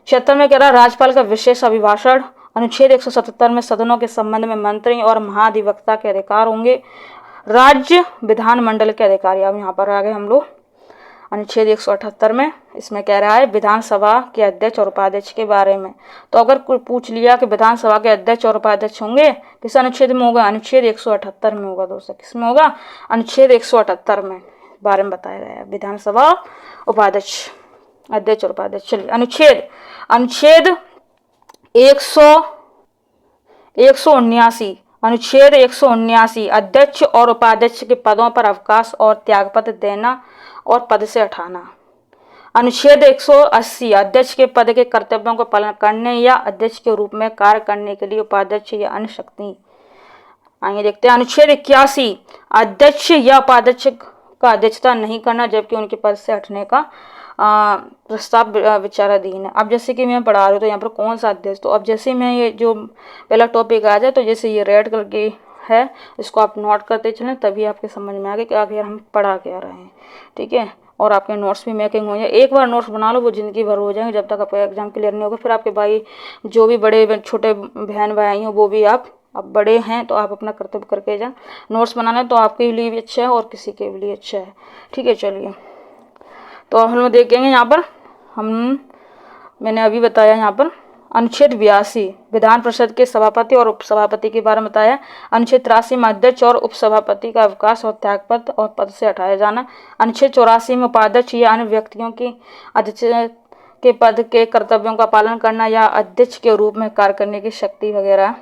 76 में कह रहा है राज्यपाल का विशेष अभिभाषण। अनुच्छेद 177 में सदनों के संबंध में मंत्री और महाधिवक्ता के अधिकार होंगे। राज्य विधानमंडल के अधिकारी अब यहाँ पर आ गए हम लोग। अनुच्छेद 178 में इसमें कह रहा है विधानसभा के अध्यक्ष और उपाध्यक्ष के बारे में। तो अगर कोई पूछ लिया कि विधानसभा के अध्यक्ष और उपाध्यक्ष होंगे किस अनुच्छेद में होगा? अनुच्छेद 178 में होगा दोस्तों। किसमें होगा? अनुच्छेद 178 में बारे में बताया गया है विधानसभा उपाध्यक्ष, अध्यक्ष और उपाध्यक्ष। चलिए अनुच्छेद 179 अनुच्छेद 179 अध्यक्ष और उपाध्यक्ष के पदों पर अवकाश और त्यागपत्र देना और पद से हटाना। अनुच्छेद 180 अध्यक्ष के पद के कर्तव्यों का पालन करने या अध्यक्ष के रूप में कार्य करने के लिए उपाध्यक्ष या अन्य शक्ति। आइए देखते हैं अनुच्छेद 81 अध्यक्ष या उपाध्यक्ष का अध्यक्षता नहीं करना जबकि उनके पद से हटने का प्रस्ताव विचाराधीन है। अब जैसे कि मैं पढ़ा रही हूँ तो यहाँ पर कौन सा अध्यक्ष, तो अब जैसे मैं ये जो पहला टॉपिक आ जाए तो जैसे ये रेड कलर की है इसको आप नोट करते चलें, तभी आपके समझ में आ गया कि आखिर हम पढ़ा क्या रहे हैं। ठीक है, और आपके नोट्स भी मेकिंग हो जाए। एक बार नोट्स बना लो वो ज़िंदगी भर हो जाएंगे जब तक आपका एग्जाम क्लियर नहीं होगा। फिर आपके भाई जो भी बड़े छोटे बहन भाई हैं वो भी आप अब बड़े हैं तो आप अपना कर्तव्य करके जाएं। नोट्स बनाना तो आपके लिए भी अच्छा है और किसी के लिए अच्छा है। ठीक है, चलिए तो हम लोग देखेंगे यहाँ पर मैंने अभी बताया यहाँ पर अनुच्छेद 82 विधान परिषद के सभापति और उपसभापति के बारे में बताया। अनुच्छेद 83 में अध्यक्ष और उपसभापति का अवकाश और त्यागपत्र और पद से हटाया जाना। अनुच्छेद 84 में उपाध्यक्ष या अन्य व्यक्तियों की अध्यक्ष के पद के कर्तव्यों का पालन करना या अध्यक्ष के रूप में कार्य करने की शक्ति वगैरह।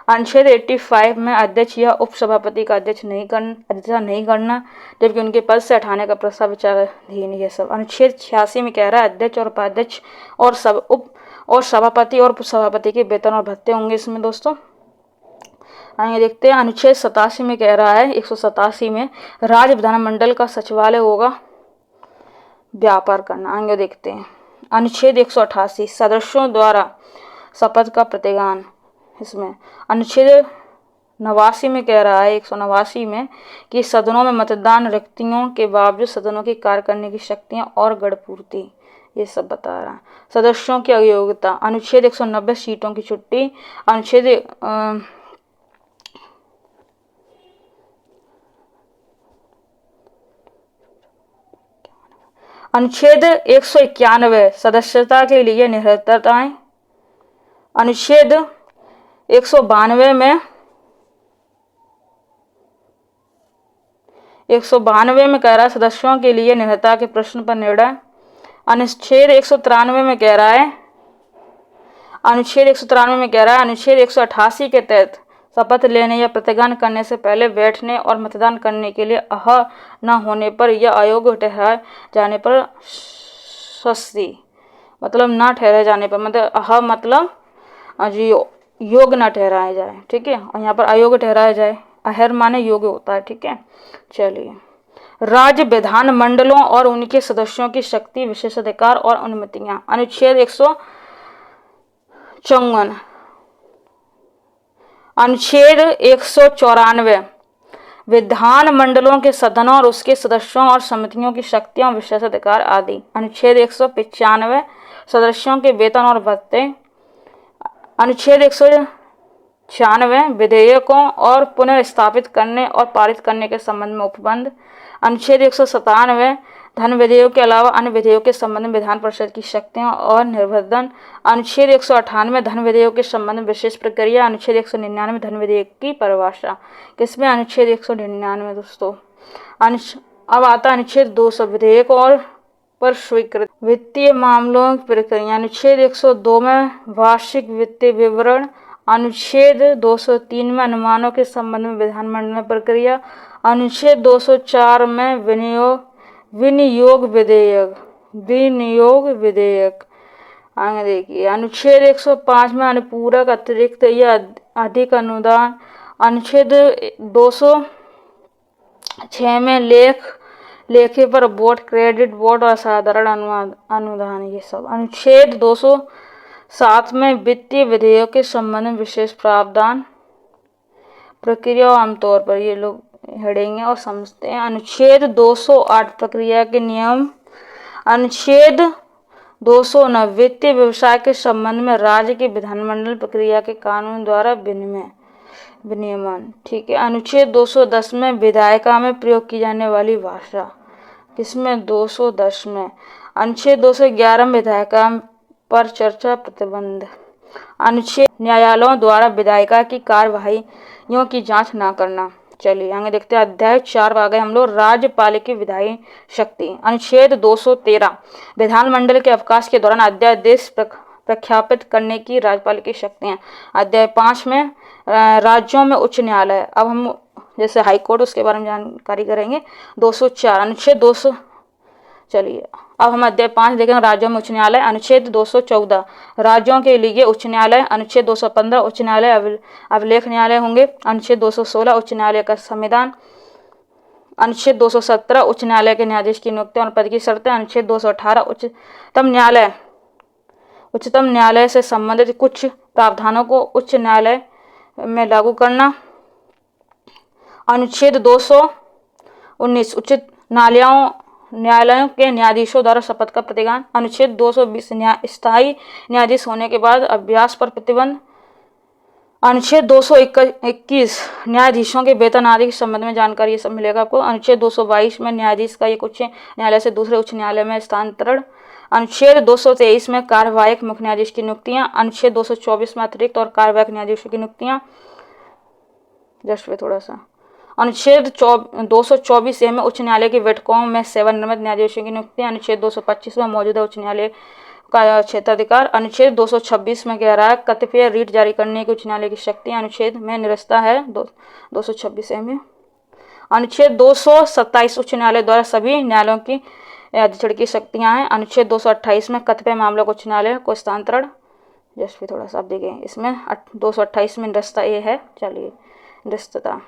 अनुच्छेद 85 में अध्यक्ष या उपसभापति का अध्यक्षता नहीं करना जबकि उनके पद से हटाने का प्रस्ताव विचाराधीन। ये सब। अनुच्छेद 86 में कह रहा है अध्यक्ष और उपाध्यक्ष और सभापति और उपसभापति के वेतन और भत्ते होंगे इसमें दोस्तों। आइए देखते हैं अनुच्छेद 87 में कह रहा है 187 में राज्य विधानमंडल का सचिवालय होगा व्यापार करना। आगे देखते हैं अनुच्छेद 188 सदस्यों द्वारा शपथ का प्रतिज्ञान इसमें। अनुच्छेद 89 में कह रहा है 189 में कि सदनों में मतदान रिक्तियों के बावजूद सदनों की कार्य करने की शक्तियां और गणपूर्ति। ये सब बता रहा है। सदस्यों की अयोग्यता। अनुच्छेद 190 सीटों की छुट्टी। अनुच्छेद 191 सदस्यता के लिए निरर्थताएं। अनुच्छेद 192 में 192 में कह रहा है सदस्यों के लिए निर्णयता के प्रश्न पर निर्णय। अनुच्छेद 193 में कह रहा है अनुच्छेद 188 के तहत शपथ लेने या प्रतिज्ञा करने से पहले बैठने और मतदान करने के लिए न होने पर या अयोग्य ठहराए जाने पर शास्ति मतलब ना ठहराए जाने पर, मतलब मतलब योग्य ना ठहराया जाए, ठीक है। और यहाँ पर अयोग्य ठहराया जाए, अहर माने योग्य होता है, ठीक है। चलिए, राज्य विधान मंडलों और उनके सदस्यों की शक्ति, विशेषाधिकार और अनुमतियां। अनुच्छेद 154, अनुच्छेद 194 विधान मंडलों के सदनों और उसके सदस्यों और समितियों की शक्तियां, विशेषाधिकार आदि। अनुच्छेद 195 सदस्यों के वेतन और भत्ते। अनुच्छेद 196 विधेयकों और पुनर्स्थापित करने और पारित करने के संबंध में उपबंध। अनुच्छेद 197 धन विधेयक के अलावा अन्य विधेयकों के संबंध में विधान परिषद की शक्तियां और निर्बंधन। अनुच्छेद 198 धन विधेयक के संबंध में विशेष प्रक्रिया। अनुच्छेद 199 धन विधेयक की परिभाषा। किसमें? अनुच्छेद 199 दोस्तों। अब आता अनुच्छेद 200 विधेयक और पर स्वीकृत वित्तीय मामलों की प्रक्रिया। अनुच्छेद 102 में वार्षिक वित्तीय विवरण। अनुच्छेद 203 में अनुमानों के संबंध में विधानमंडल प्रक्रिया। अनुच्छेद 204 में विनियोग विधेयक। आगे देखिए, अनुच्छेद 105 में अनुपूरक, अतिरिक्त या अधिक अनुदान। अनुच्छेद 206 में लेखे पर वोट, क्रेडिट वोट और साधारण अनुदान, ये सब। अनुच्छेद 207 में वित्तीय विधेयक के संबंध में विशेष प्रावधान, प्रक्रिया आमतौर पर ये लोग हेडेंगे और समझते हैं। अनुच्छेद 208 प्रक्रिया के नियम। अनुच्छेद 209 वित्तीय व्यवसाय के संबंध में राज्य के विधानमंडल प्रक्रिया के कानून द्वारा विनियमन, ठीक है। अनुच्छेद 210 में विधायिका में प्रयोग की जाने वाली भाषा। किसमें? 210 में। अनुच्छेद 211 में विधायिका पर चर्चा प्रतिबंध। अनुच्छेद न्यायालयों द्वारा विधायिका की कार्यवाहियों की जांच न करना। चलिए आगे देखते हैं। अध्याय 4 आ गए हम लोग, राज्यपाल की विधायी शक्ति। अनुच्छेद 213 विधानमंडल के अवकाश के दौरान अध्यादेश प्रख्यापित करने की राज्यपाल की शक्तियां। अध्याय 5 में राज्यों में उच्च न्यायालय। अब हम जैसे हाईकोर्ट उसके बारे में जानकारी करेंगे। 204 अनुच्छेद 200। चलिए अब हम अध्याय 5 देखेंगे, राज्यों में उच्च न्यायालय। अनुच्छेद 214 राज्यों के लिए उच्च न्यायालय। अनुच्छेद 215 उच्च न्यायालय अभिलेख न्यायालय होंगे। अनुच्छेद 216 उच्च न्यायालय का संविधान। अनुच्छेद 217 उच्च न्यायालय के न्यायाधीश की नियुक्ति और पद की शर्तें। अनुच्छेद 218 उच्चतम न्यायालय से संबंधित कुछ प्रावधानों को उच्च न्यायालय में लागू करना। अनुच्छेद 219 उच्च न्यायालयों के न्यायाधीशों द्वारा शपथ का प्रतिज्ञान। अनुच्छेद 220 स्थायी न्यायाधीश होने के बाद अभ्यास पर प्रतिबंध। अनुच्छेद 221 न्यायाधीशों के वेतन आदि के संबंध में जानकारी, ये सब मिलेगा आपको। अनुच्छेद 222 में न्यायाधीश का एक उच्च न्यायालय से दूसरे उच्च न्यायालय में स्थानांतरण। अनुच्छेद 223 में कार्यवाहक मुख्य न्यायाधीश की नियुक्तियां। अनुच्छेद 224 में अतिरिक्त और कार्यवाहक न्यायाधीशों की नियुक्तियां। जस्ट वे थोड़ा सा। अनुच्छेद 224 में उच्च न्यायालय के बैठकों में सेवानिवृत्त न्यायाधीशों की नियुक्ति। अनुच्छेद 225 में मौजूदा उच्च न्यायालय का क्षेत्राधिकार। अनुच्छेद 226 में कह रहा है कतिपय रीट जारी करने की उच्च न्यायालय की शक्ति अनुच्छेद में निरस्ता है 226 में। अनुच्छेद 227 उच्च न्यायालय द्वारा सभी न्यायालयों की अधीक्षण की शक्तियां हैं। अनुच्छेद 228 में कतिपय मामलों को उच्च न्यायालय को स्थानांतरण। जस्ट भी थोड़ा सा आप देखें, इसमें 228 में निरस्ता ये है। चलिए निरस्तता।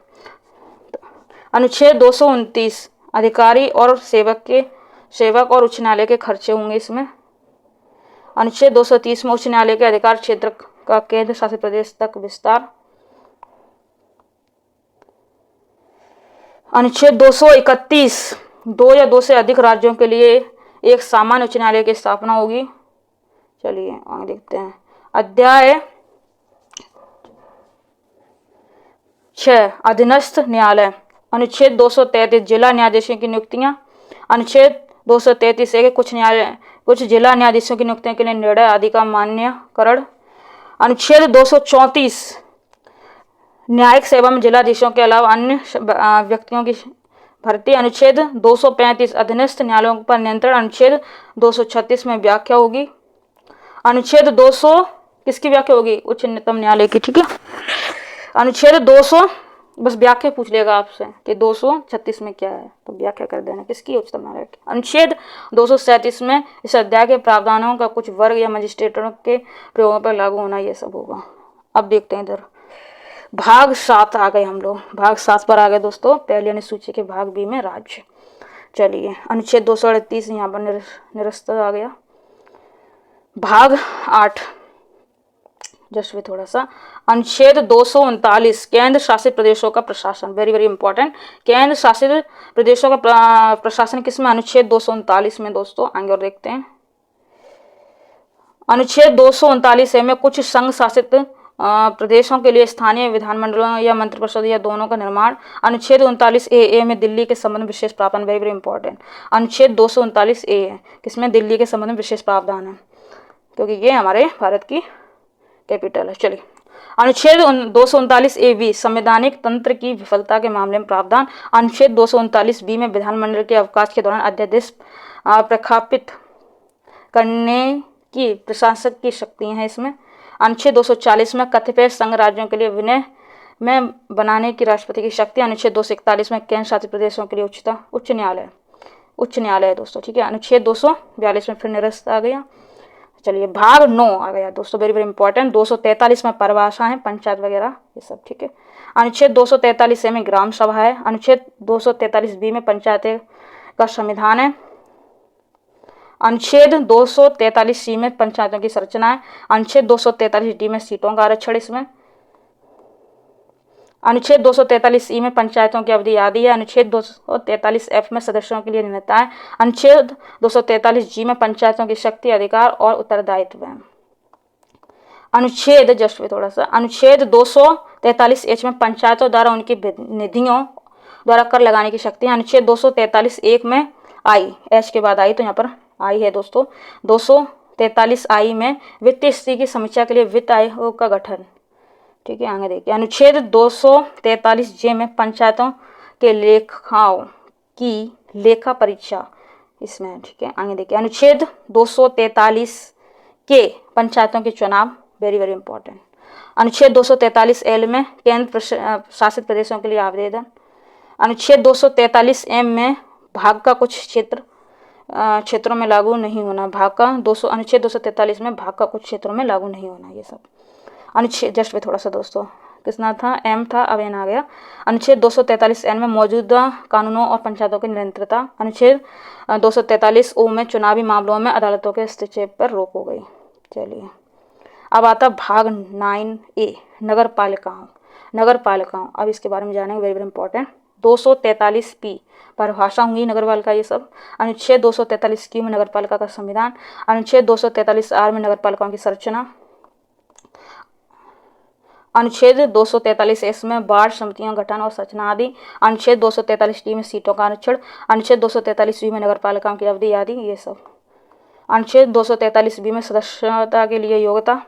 अनुच्छेद 229 अधिकारी और सेवक और उच्च न्यायालय के खर्चे होंगे इसमें। अनुच्छेद 230 में उच्च न्यायालय के अधिकार क्षेत्र का केंद्र शासित प्रदेश तक विस्तार। अनुच्छेद 231 दो या दो से अधिक राज्यों के लिए एक सामान्य उच्च न्यायालय की स्थापना होगी। चलिए आगे देखते हैं। अध्याय 6 अधीनस्थ न्यायालय। अनुच्छेद 233 जिला न्यायाधीशों की नियुक्तियां। अनुच्छेद 233 कुछ जिला न्यायाधीशों की नियुक्तियों के लिए निर्णय आदि का मान्यकरण। अनुच्छेद 234 न्यायिक सेवा में जिलाधीशों के अलावा अन्य व्यक्तियों की भर्ती। अनुच्छेद 235 अधीनस्थ न्यायालयों पर नियंत्रण। अनुच्छेद 236 में व्याख्या होगी। अनुच्छेद 200 किसकी व्याख्या होगी? उच्चतम न्यायालय की। ठीक है, अनुच्छेद 200 बस व्याख्या पूछ लेगा आपसे कि 236 में क्या है, तो व्याख्या कर देना किसकी? उच्चतम न्यायालय की। अनुच्छेद 237 में इस अध्याय के प्रावधानों का कुछ वर्ग या मजिस्ट्रेटों के प्रयोगों पर लागू होना, ये सब होगा। अब देखते हैं इधर भाग 7 आ गए हम लोग, भाग 7 पर आ गए दोस्तों। पहले अनुसूची के भाग बी में राज्य। चलिए अनुच्छेद 238 यहाँ पर निरस्त आ गया। भाग 8 जस्ट भी थोड़ा सा, अनुच्छेद 239 केंद्र शासित प्रदेशों का प्रशासन। Very very important. केंद्र शासित प्रदेशों का प्रशासन किसमें? अनुच्छेद 239 में दोस्तों। आगे और देखते हैं। अनुच्छेद 239 में कुछ संघ शासित प्रदेशों के लिए स्थानीय विधानमंडलों या मंत्रिपरिषद या दोनों का निर्माण। अनुच्छेद 39A में दिल्ली के संबंध में विशेष प्रावधान। Very very important. अनुच्छेद 239A है किसमें? दिल्ली के संबंध में विशेष प्रावधान है, क्योंकि ये हमारे भारत की कैपिटल है। चलिए अनुच्छेद 239A संवैधानिक तंत्र की विफलता के मामले में प्रावधान। अनुच्छेद 239B में विधानमंडल के अवकाश के दौरान अध्यादेश प्रख्यापित करने की प्रशासक की शक्तियां हैं इसमें। अनुच्छेद 240 में कतिपय संघ राज्यों के लिए विनय में बनाने की राष्ट्रपति की शक्ति। अनुच्छेद 241 में केंद्र शासित प्रदेशों के लिए उच्च न्यायालय है दोस्तों। ठीक है, अनुच्छेद 242 में फिर निरस्त आ गया। चलिए भाग 9 आ गया दोस्तों, वेरी वेरी इंपॉर्टेंट। 243 में परिभाषा है, पंचायत वगैरह ये सब। ठीक है, अनुच्छेद 243 में ग्राम सभा है। अनुच्छेद 243B में पंचायत का संविधान है। अनुच्छेद 243C में पंचायतों की संरचना है। अनुच्छेद 243D में सीटों का आरक्षण इसमें। अनुच्छेद 243E में पंचायतों की अवधि आदि है। अनुच्छेद 243F में सदस्यों के लिए न्यूनता है। अनुच्छेद 243G में पंचायतों की शक्ति, अधिकार और उत्तरदायित्व है। अनुच्छेद जस्ट थोड़ा सा, अनुच्छेद 243H में पंचायतों द्वारा उनकी निधियों द्वारा कर लगाने की शक्ति है। अनुच्छेद 243(1) में आई, एच के बाद आई तो यहाँ पर आई है दोस्तों। 243I में वित्तीय स्थिति की समीक्षा के लिए वित्त आयोग का गठन। ठीक है, आगे देखिए अनुच्छेद 243J में पंचायतों के लेखाओं की लेखा परीक्षा इसमें। ठीक है, आगे देखिए अनुच्छेद 243K पंचायतों के चुनाव। Very very important. अनुच्छेद 243L में केंद्र शासित प्रदेशों के लिए आवेदन। अनुच्छेद 243M में भाग का कुछ क्षेत्रों में लागू नहीं होना। अनुच्छेद 243 में भाग का कुछ क्षेत्रों में लागू नहीं होना, ये सब। अनुच्छेद जस्ट पे थोड़ा सा दोस्तों किसना था? एम था, अब एन आ गया। अनुच्छेद 243N में मौजूदा कानूनों और पंचायतों की निरंतरता। अनुच्छेद 243O में चुनावी मामलों में अदालतों के हस्तक्षेप पर रोक हो गई। चलिए अब आता भाग 9A नगर पालिकाओं। अब इसके बारे में जानेंगे, वेरी वेरी इंपॉर्टेंट। 243P परिभाषा होंगी नगरपालिका ये सब। अनुच्छेद 243Q में नगरपालिका का संविधान। अनुच्छेद 243R में नगरपालिकाओं की संरचना। अनुच्छेद 243S में वार्ड समितियों गठन और संरचना आदि। अनुच्छेद 243D में सीटों का आरक्षण। अनुच्छेद 243V में नगरपालिकाओं की अवधि आदि, ये सब। अनुच्छेद 243B में सदस्यता के लिए योग्यता।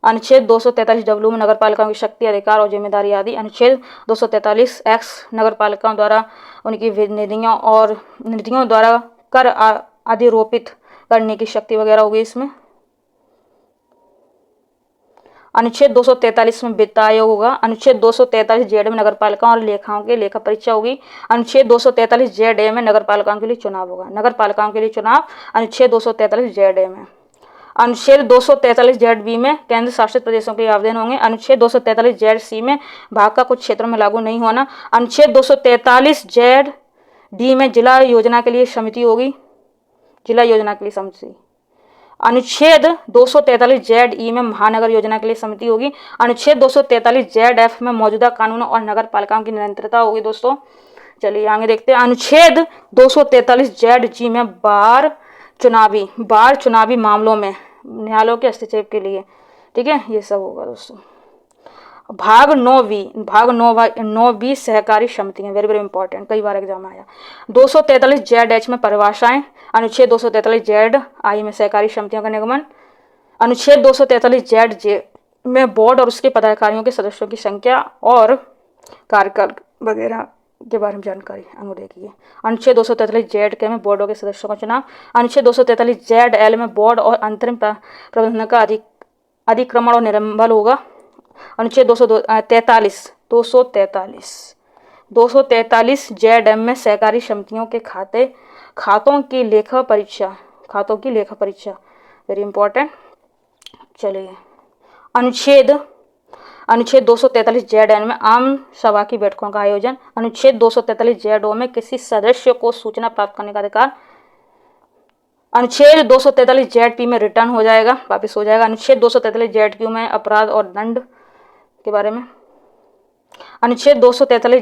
अनुच्छेद 243W में नगरपालिकाओं की शक्ति, अधिकार और जिम्मेदारी आदि। अनुच्छेद 243X नगरपालिकाओं द्वारा उनकी निधियों द्वारा कर अधिरोपित करने की शक्ति वगैरह होगी इसमें। अनुच्छेद 243 में वित्त आयोग होगा। अनुच्छेद 243Z में नगरपालिकाओं और लेखाओं के लेखा परीक्षा होगी। अनुच्छेद 243ZA में नगरपालिकाओं के लिए चुनाव होगा। अनुच्छेद 243ZA में। अनुच्छेद 243ZB में केंद्र शासित प्रदेशों के आवेदन होंगे। अनुच्छेद 243ZC में भाग का कुछ क्षेत्रों में लागू नहीं होना। अनुच्छेद 243ZD में जिला योजना के लिए समिति होगी। अनुच्छेद 243ZE में महानगर योजना के लिए समिति होगी। अनुच्छेद 243ZF में मौजूदा कानूनों और नगर पालिकाओं की निरंतरता होगी दोस्तों। चलिए आगे देखते हैं। अनुच्छेद 243ZG में बार चुनावी मामलों में न्यायालयों के हस्तक्षेप के लिए। ठीक है, ये सब होगा दोस्तों। भाग 9B सहकारी समितियां, वेरी वेरी इंपॉर्टेंट, कई बार एग्जाम आया। 243ZH में परिभाषाएं। अनुच्छेद 243ZI में सहकारी समितियों का निगमन। अनुच्छेद 243 जेड जे में बोर्ड और उसके पदाधिकारियों के सदस्यों की संख्या और कार्यकाल वगैरह के बारे में जानकारी आगे देखिए। अनुच्छेद 243 जेड के में बोर्डों के सदस्यों का चुनाव। अनुच्छेद 243 जेड एल में बोर्ड और अंतरिम प्रबंधन का अधिक्रमण और निलंबन होगा। अनुच्छेद 243 जेड एम में सहकारी समितियों के खातों की लेखा परीक्षा वेरी इंपॉर्टेंट। चलिए अनुच्छेद 243 जेड एन में आम सभा की बैठकों का आयोजन। अनुच्छेद 243 जेड ओ में किसी सदस्य को सूचना प्राप्त करने का अधिकार। अनुच्छेद 243 जेड पी में रिटर्न हो जाएगा, वापस हो जाएगा। अनुच्छेद 243 जेड क्यू में अपराध और दंड के बारे में। अनुच्छेद 243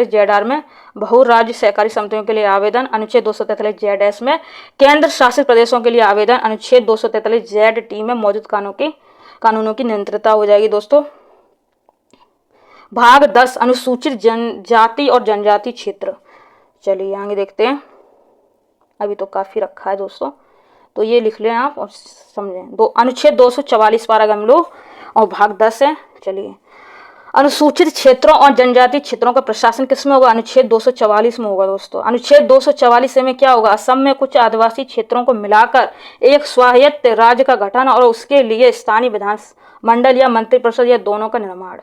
जेड आर में बहुराज्य सहकारी समितियों के लिए आवेदन। अनुच्छेद 243 जेड एस में केंद्र शासित प्रदेशों के लिए आवेदन। अनुच्छेद 243 जेड टी में मौजूद कानूनों की निरंतरता हो जाएगी दोस्तों। भाग 10 अनुसूचित जनजाति और जनजाति क्षेत्र। चलिए आगे देखते हैं, अभी तो काफी रखा है दोस्तों, तो ये लिख लें आप और समझें। अनुच्छेद 244 पारा हम लोग और भाग 10 है। चलिए अनुसूचित क्षेत्रों और जनजाति क्षेत्रों का प्रशासन किसमें होगा? अनुच्छेद 244 में होगा दोस्तों। अनुच्छेद 244 में क्या होगा? असम में कुछ आदिवासी क्षेत्रों को मिलाकर एक स्वायत्त राज्य का गठन और उसके लिए स्थानीय विधानमंडल या मंत्रिपरिषद या दोनों का निर्माण।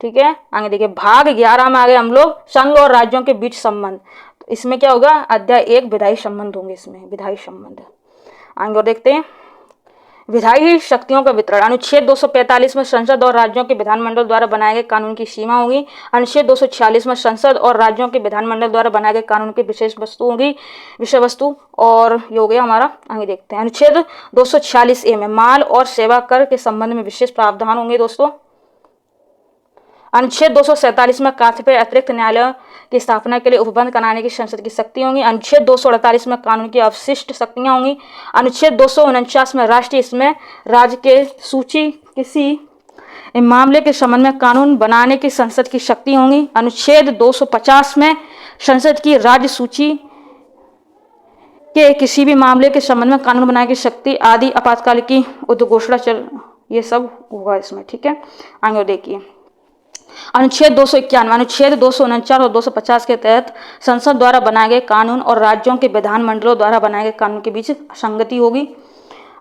ठीक है, आगे देखिए भाग 11 में आ गए हम लोग संघ और राज्यों के बीच संबंध। इसमें क्या होगा? अध्याय 1 विधायी संबंध होंगे, इसमें विधायी संबंध। आगे और देखते हैं विधायी शक्तियों का वितरण। अनुच्छेद 245 में संसद और राज्यों के विधानमंडल द्वारा बनाए गए कानून की सीमा होगी। अनुच्छेद 246 में संसद और राज्यों के विधानमंडल द्वारा बनाए गए कानून की विषय वस्तु और ये हो गया हमारा। आगे देखते हैं अनुच्छेद 246 ए में माल और सेवा कर के संबंध में विशेष प्रावधान होंगे दोस्तों। अनुच्छेद 247 में कतिपय अतिरिक्त न्यायालयों की स्थापना के लिए उपबंध कराने की संसद की शक्ति होंगी। अनुच्छेद 248 में कानून की अवशिष्ट शक्तियां होंगी। अनुच्छेद 249 में राष्ट्रीय इसमें राज्य के सूची किसी मामले के संबंध में कानून बनाने की संसद की शक्ति होंगी। अनुच्छेद 250 में संसद की राज्य सूची के किसी भी मामले के संबंध में कानून बनाने की शक्ति आदि आपातकाल की उद्घोषणा ये सब होगा इसमें। ठीक है, आगे देखिए अनुच्छेद 251 अनुच्छेद 249 और 250 के तहत संसद द्वारा बनाए गए कानून और राज्यों के विधानमंडलों द्वारा बनाए गए कानून के बीच असंगति होगी।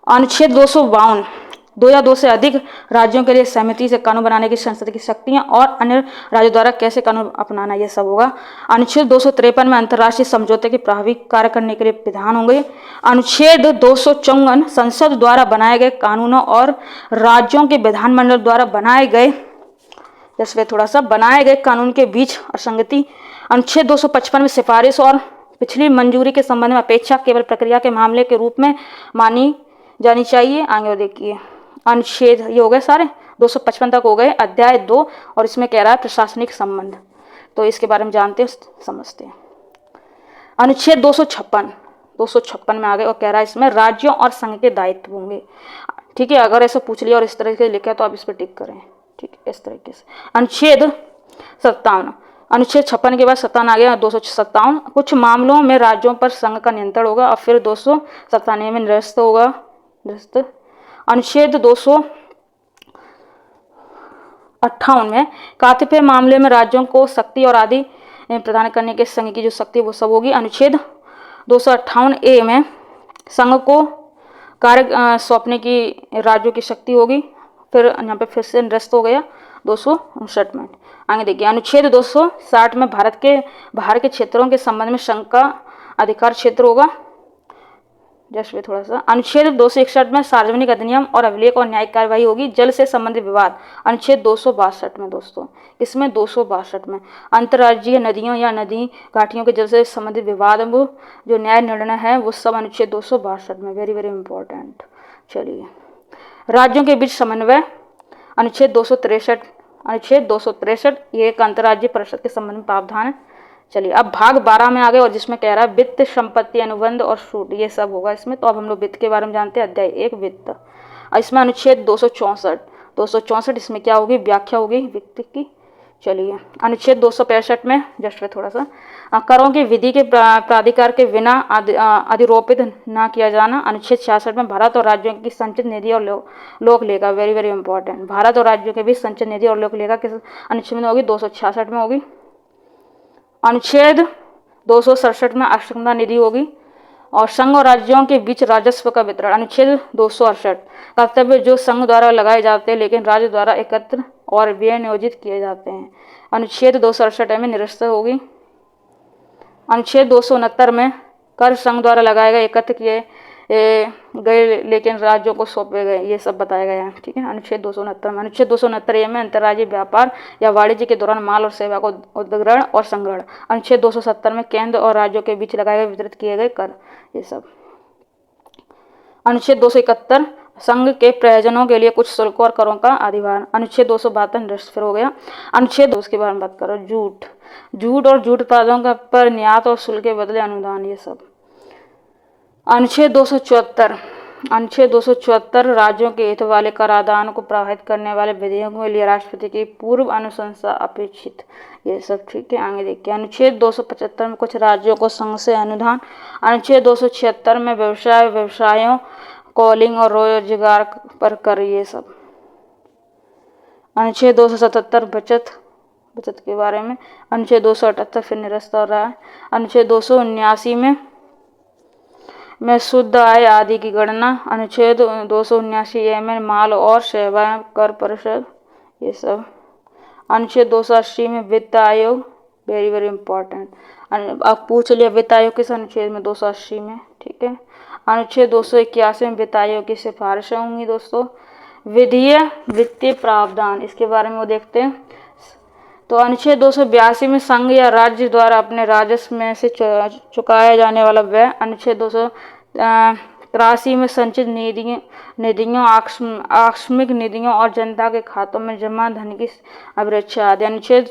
अनुच्छेद 252 2 या 2 से अधिक राज्यों के लिए सहमति से कानून बनाने की संसद की शक्तियां और अन्य राज्यों द्वारा कैसे कानून अपनाना यह सब होगा। अनुच्छेद 253 में अंतर्राष्ट्रीय समझौते के प्रभावी कार्य करने के लिए विधान होंगे। अनुच्छेद 254 संसद द्वारा बनाए गए कानूनों और राज्यों के विधानमंडल द्वारा बनाए गए कानून के बीच असंगति। अनुच्छेद 255 में सिफारिश और पिछली मंजूरी के संबंध में अपेक्षा केवल प्रक्रिया के मामले के रूप में मानी जानी चाहिए। आगे देखिए अनुच्छेद ये हो गए सारे 255 तक हो गए। अध्याय 2 और इसमें कह रहा है प्रशासनिक संबंध, तो इसके बारे में जानते हैं समझते हैं। अनुच्छेद 256 में आ गए और कह रहा है इसमें राज्यों और संघ के दायित्व होंगे। ठीक है, अगर ऐसा पूछ लिया और इस तरह से लिखा तो आप इस पर टिक करें। ठीक है, इस तरीके से। अनुच्छेद 57 अनुच्छेद 56 के बाद 57 आ गया 257 कुछ मामलों में राज्यों पर संघ का नियंत्रण होगा और फिर 297 में निरस्त होगा। अनुच्छेद 258 में कतिपय मामले में राज्यों को शक्ति और आदि प्रदान करने के संघ की जो शक्ति वो सब होगी। अनुच्छेद 258 ए में संघ को कार्य सौंपने की राज्यों की शक्ति होगी। फिर यहाँ पे फिर से निरस्त हो गया 259 में। आगे देखिए अनुच्छेद 260 में भारत के बाहर के क्षेत्रों के संबंध में संघ का अधिकार क्षेत्र होगा। जस्ट वे थोड़ा सा। अनुच्छेद 261 में सार्वजनिक अधिनियम और अभिलेख और न्यायिक कार्यवाही होगी। जल से संबंधित विवाद। अनुच्छेद 262 में दोस्तों, इसमें 262 में अंतर्राज्यीय नदियों या नदी घाटियों के जल से संबंधित विवाद वो जो न्याय निर्णय है वो सब अनुच्छेद 262 में। Very very important. चलिए राज्यों के बीच समन्वय। अनुच्छेद 263 ये एक अंतर्राज्यीय परिषद के संबंध में प्रावधान है। चलिए अब भाग 12 में आ गए और जिसमें कह रहा है वित्त, संपत्ति, अनुबंध और छूट ये सब होगा इसमें। तो अब हम लोग वित्त के बारे में जानते हैं। अध्याय 1 वित्त। इसमें अनुच्छेद 264 इसमें क्या होगी? व्याख्या होगी वित्त की। चलिए अनुच्छेद 265 में जस्ट थोड़ा सा करों की विधि के प्राधिकार के बिना अधिरोपित न किया जाना। अनुच्छेद 66 में भारत और राज्यों की संचित निधि और लोक लेखा, वेरी वेरी इंपॉर्टेंट, भारत और राज्यों के बीच संचित निधि और लोक लेखा किस अनुच्छेद में होगी? 266 में होगी। अनुच्छेद 267 में अक्षमता निधि होगी। और संघ और राज्यों के बीच राजस्व का वितरण, अनुच्छेद 268, कर्तव्य जो संघ द्वारा लगाए जाते हैं लेकिन राज्य द्वारा एकत्र और विनियोजित किए जाते हैं, अनुच्छेद 268 में निरस्त होगी। अनुच्छेद 269 में कर संघ द्वारा लगाए गए, एकत्र किए गए लेकिन राज्यों को सौंपे गए, ये सब बताया गया है, ठीक है। अनुच्छेद 269 में, अनुच्छेद 269 में अंतर्राज्यीय व्यापार या वाणिज्य के दौरान माल और सेवा को उद्ग्रहण और संग्रहण। अनुच्छेद 270 में केंद्र और राज्यों के बीच लगाए गए वितरित किए गए कर, ये सब। अनुच्छेद 271 संघ के प्रयोजनों के लिए कुछ शुल्क और करों का अधिभार। अनुच्छेद 272 निरस्त फिर हो गया। अनुच्छेद उसके बारे में बात करो, जूट और जूट उत्पादों का पर निर्यात और शुल्क के बदले अनुदान, ये सब। अनुच्छेद 274 राज्यों के हित वाले कराधान को प्रभावित करने वाले विधेयकों के लिए राष्ट्रपति की पूर्व अनुशंसा अपेक्षित, ये सब, ठीक है। आगे देखिए अनुच्छेद 275 में कुछ राज्यों को संघ से अनुदान। अनुच्छेद 276 में व्यवसायों कॉलिंग और रोजगार पर कर, ये सब। अनुच्छेद 277 बचत के बारे में। अनुच्छेद 278 फिर निरस्त हो रहा है। अनुच्छेद 279 में शुद्ध आय आदि की गणना। अनुच्छेद 279 में माल और सेवाएं कर परिषद, ये सब। अनुच्छेद 280 में वित्त आयोग, वेरी वेरी इंपॉर्टेंट, अब पूछ लिया वित्त आयोग किस अनुच्छेद में? 280 में, ठीक है। अनुच्छेद 281 में वित्त आयोग की सिफारिशें होंगी दोस्तों। विधीय वित्तीय प्रावधान, इसके बारे में वो देखते हैं। तो अनुच्छेद 282 में संघ या राज्य द्वारा अपने राजस्व में से चुकाया जाने वाला व्यय। अनुच्छेद 283 में संचित निधियों आकस्मिक निधियों और जनता के खातों में जमा धन की अभिरक्षा आदि। अनुच्छेद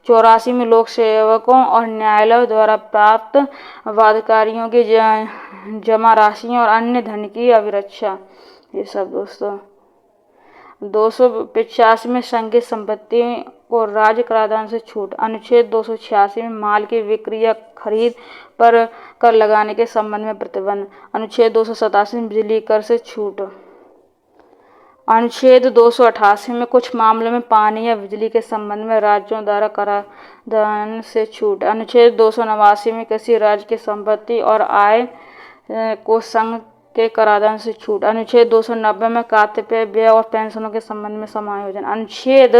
84 में लोक सेवकों और न्यायालयों द्वारा प्राप्त वादकारियों की जमा राशियों और अन्य धन की अभिरक्षा, ये सब दोस्तों। 285 में संघ की संपत्ति को राज्य कराधान से छूट। अनुच्छेद 286 में माल की बिक्री या खरीद पर कर लगाने के संबंध में प्रतिबंध। अनुच्छेद 287 में बिजली कर से छूट। अनुच्छेद 288 में कुछ मामलों में पानी या बिजली के संबंध में राज्यों द्वारा कराधान से छूट। अनुच्छेद 289 में किसी राज्य की संपत्ति और आय को संघ के कराधान से छूट। अनुच्छेद 290 में कर्तव्य व्यय और पेंशनों के संबंध में समायोजन। अनुच्छेद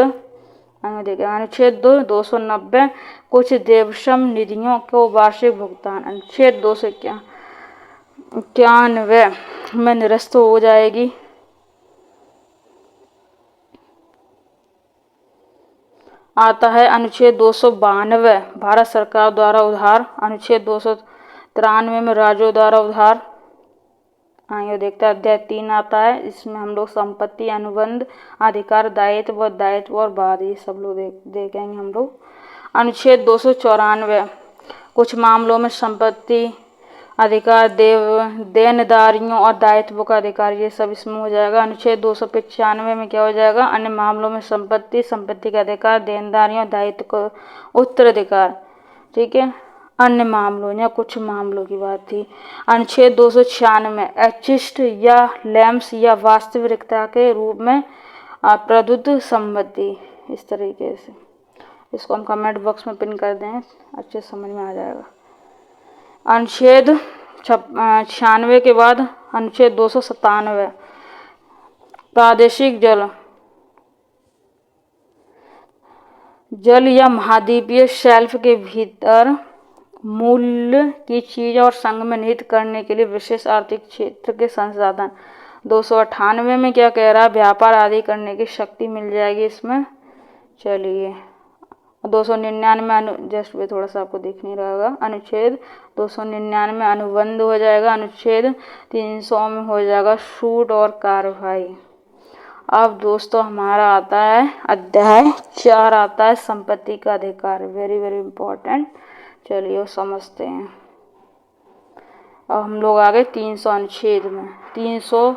290 कुछ देवशम निधियों को वार्षिक भुगतान। अनुच्छेद 291 में निरस्त हो जाएगी। आता है अनुच्छेद 292 भारत सरकार द्वारा उधार। अनुच्छेद 293 में राज्यों द्वारा उधार। आगे देखते हैं अध्याय 3 आता है, इसमें हम लोग संपत्ति, अनुबंध, अधिकार, दायित्व और बाद, ये सब लोग देखेंगे हम लोग। अनुच्छेद 294 कुछ मामलों में संपत्ति अधिकार, देनदारियों और दायित्वों का अधिकार, ये सब इसमें हो जाएगा। अनुच्छेद 295 में क्या हो जाएगा? अन्य मामलों में संपत्ति का अधिकार, देनदारियों, दायित्व का उत्तराधिकार, ठीक है। अन्य मामलों या कुछ मामलों की बात थी। अनुच्छेद 296 अचिष्ट या लैम्स या वास्तविकता के रूप में प्रदत्त संपत्ति, इस तरीके से। इसको हम कमेंट बॉक्स में पिन कर दें, अच्छे समझ में आ जाएगा। अनुच्छेद 96 के बाद अनुच्छेद 297 प्रादेशिक जल या महाद्वीपीय शेल्फ के भीतर मूल्य की चीज और संघ में निहित करने के लिए विशेष आर्थिक क्षेत्र के संसाधन। 298 में क्या कह रहा है? व्यापार आदि करने की शक्ति मिल जाएगी इसमें। चलिए 299 जस्ट वे थोड़ा सा आपको दिख नहीं रहेगा। अनुच्छेद 299 अनुबंध हो जाएगा। अनुच्छेद 300 में हो जाएगा छूट और कार्रवाई। अब दोस्तों हमारा आता है अध्याय 4 आता है संपत्ति का अधिकार, वेरी वेरी इंपॉर्टेंट। चलिए समझते हैं। अब हम लोग आ गए 300 अनुच्छेद में। 300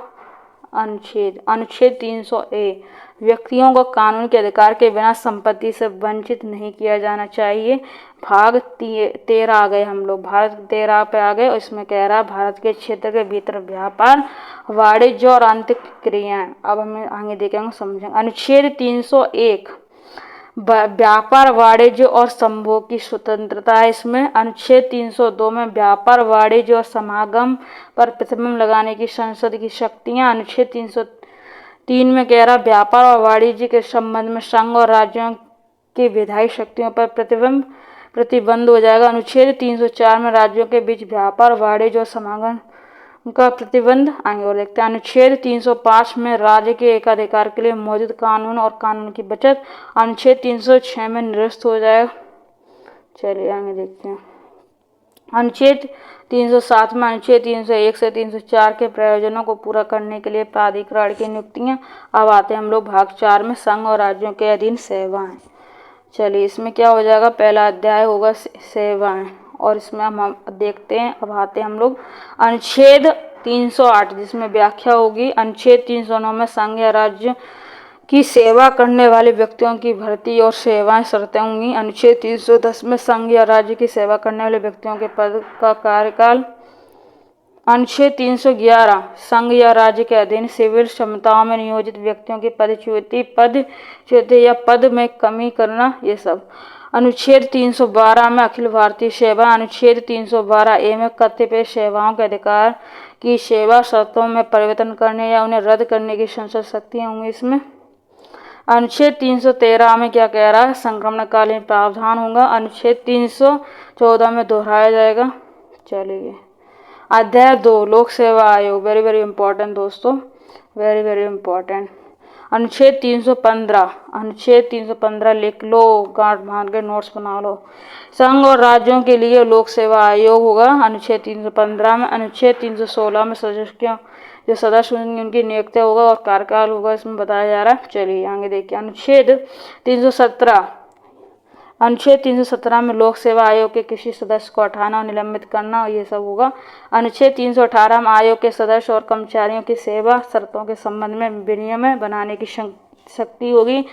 अनुच्छेद 300A व्यक्तियों को कानून के अधिकार के बिना संपत्ति से वंचित नहीं किया जाना चाहिए। भाग 13 आ गए हम लोग, भारत 13 पे आ गए। इसमें कह रहा भारत के क्षेत्र के भीतर व्यापार, वाणिज्य और आंतरिक क्रियाएं। अब हमें आगे देखेंगे, समझेंगे। अनुच्छेद 301 व्यापार, वाणिज्य और संभोग की स्वतंत्रता है इसमें। अनुच्छेद 302 में व्यापार, वाणिज्य और समागम पर प्रतिबंध लगाने की संसद की शक्तियां। अनुच्छेद 303 में कह रहा व्यापार और वाणिज्य के संबंध में संघ और राज्यों की विधायी शक्तियों पर प्रतिबंध हो जाएगा। अनुच्छेद 304 में राज्यों के बीच व्यापार, वाणिज्य और समागम का प्रतिबंध। आगे और देखते हैं। अनुच्छेद 305 में राज्य के एकाधिकार के लिए मौजूद कानून और कानून की बचत। अनुच्छेद 306 में निरस्त हो जाएगा। चलिए आगे देखते हैं। अनुच्छेद 307 में अनुच्छेद 301 से 304 के प्रयोजनों को पूरा करने के लिए प्राधिकरण की नियुक्तियां। अब आते हैं हम लोग भाग 4 में, संघ और राज्यों के अधीन सेवाएं। चलिए इसमें क्या हो जाएगा, पहला अध्याय होगा सेवाएं, और इसमें हम देखते हैं। अब आते हैं हम लोग अनुच्छेद 308 जिसमें व्याख्या होगी। अनुच्छेद 309 में संघ या राज्य की सेवा करने वाले व्यक्तियों की भर्ती और सेवाएं शर्तें होंगी। अनुच्छेद 310 में संघ या राज्य की सेवा करने वाले व्यक्तियों के पद का कार्यकाल। अनुच्छेद 311 संघ या राज्य के अधीन सिविल क्षमताओं में नियोजित व्यक्तियों की पदच्युति या पद में कमी करना, ये सब। अनुच्छेद 312 में अखिल भारतीय सेवा। अनुच्छेद 312A में कतिपय सेवाओं के अधिकार की सेवा शर्तों में परिवर्तन करने या उन्हें रद्द करने की संसद शक्तियाँ होंगी इसमें। अनुच्छेद 313 में क्या कह रहा है, संक्रमणकालीन प्रावधान होगा। अनुच्छेद 314 में दोहराया जाएगा। चलिए अध्याय 2 लोक सेवा आयोग, वेरी वेरी इंपॉर्टेंट दोस्तों, वेरी वेरी इंपॉर्टेंट। अनुच्छेद 315 लिख लो, गांठ बांध के नोट्स बना लो। संघ और राज्यों के लिए लोक सेवा आयोग होगा अनुच्छेद 315 में। अनुच्छेद 316 में जो सदस्य होंगे उनकी नियुक्ति होगा और कार्यकाल होगा, इसमें बताया जा रहा है। चलिए आगे देखिए। अनुच्छेद 317 में लोक सेवा आयोग के किसी सदस्य को हटाना और निलंबित करना, ये सब होगा। अनुच्छेद 318 में आयोग के सदस्य और कर्मचारियों की सेवा शर्तों के संबंध में विनियम बनाने की शक्ति होगी।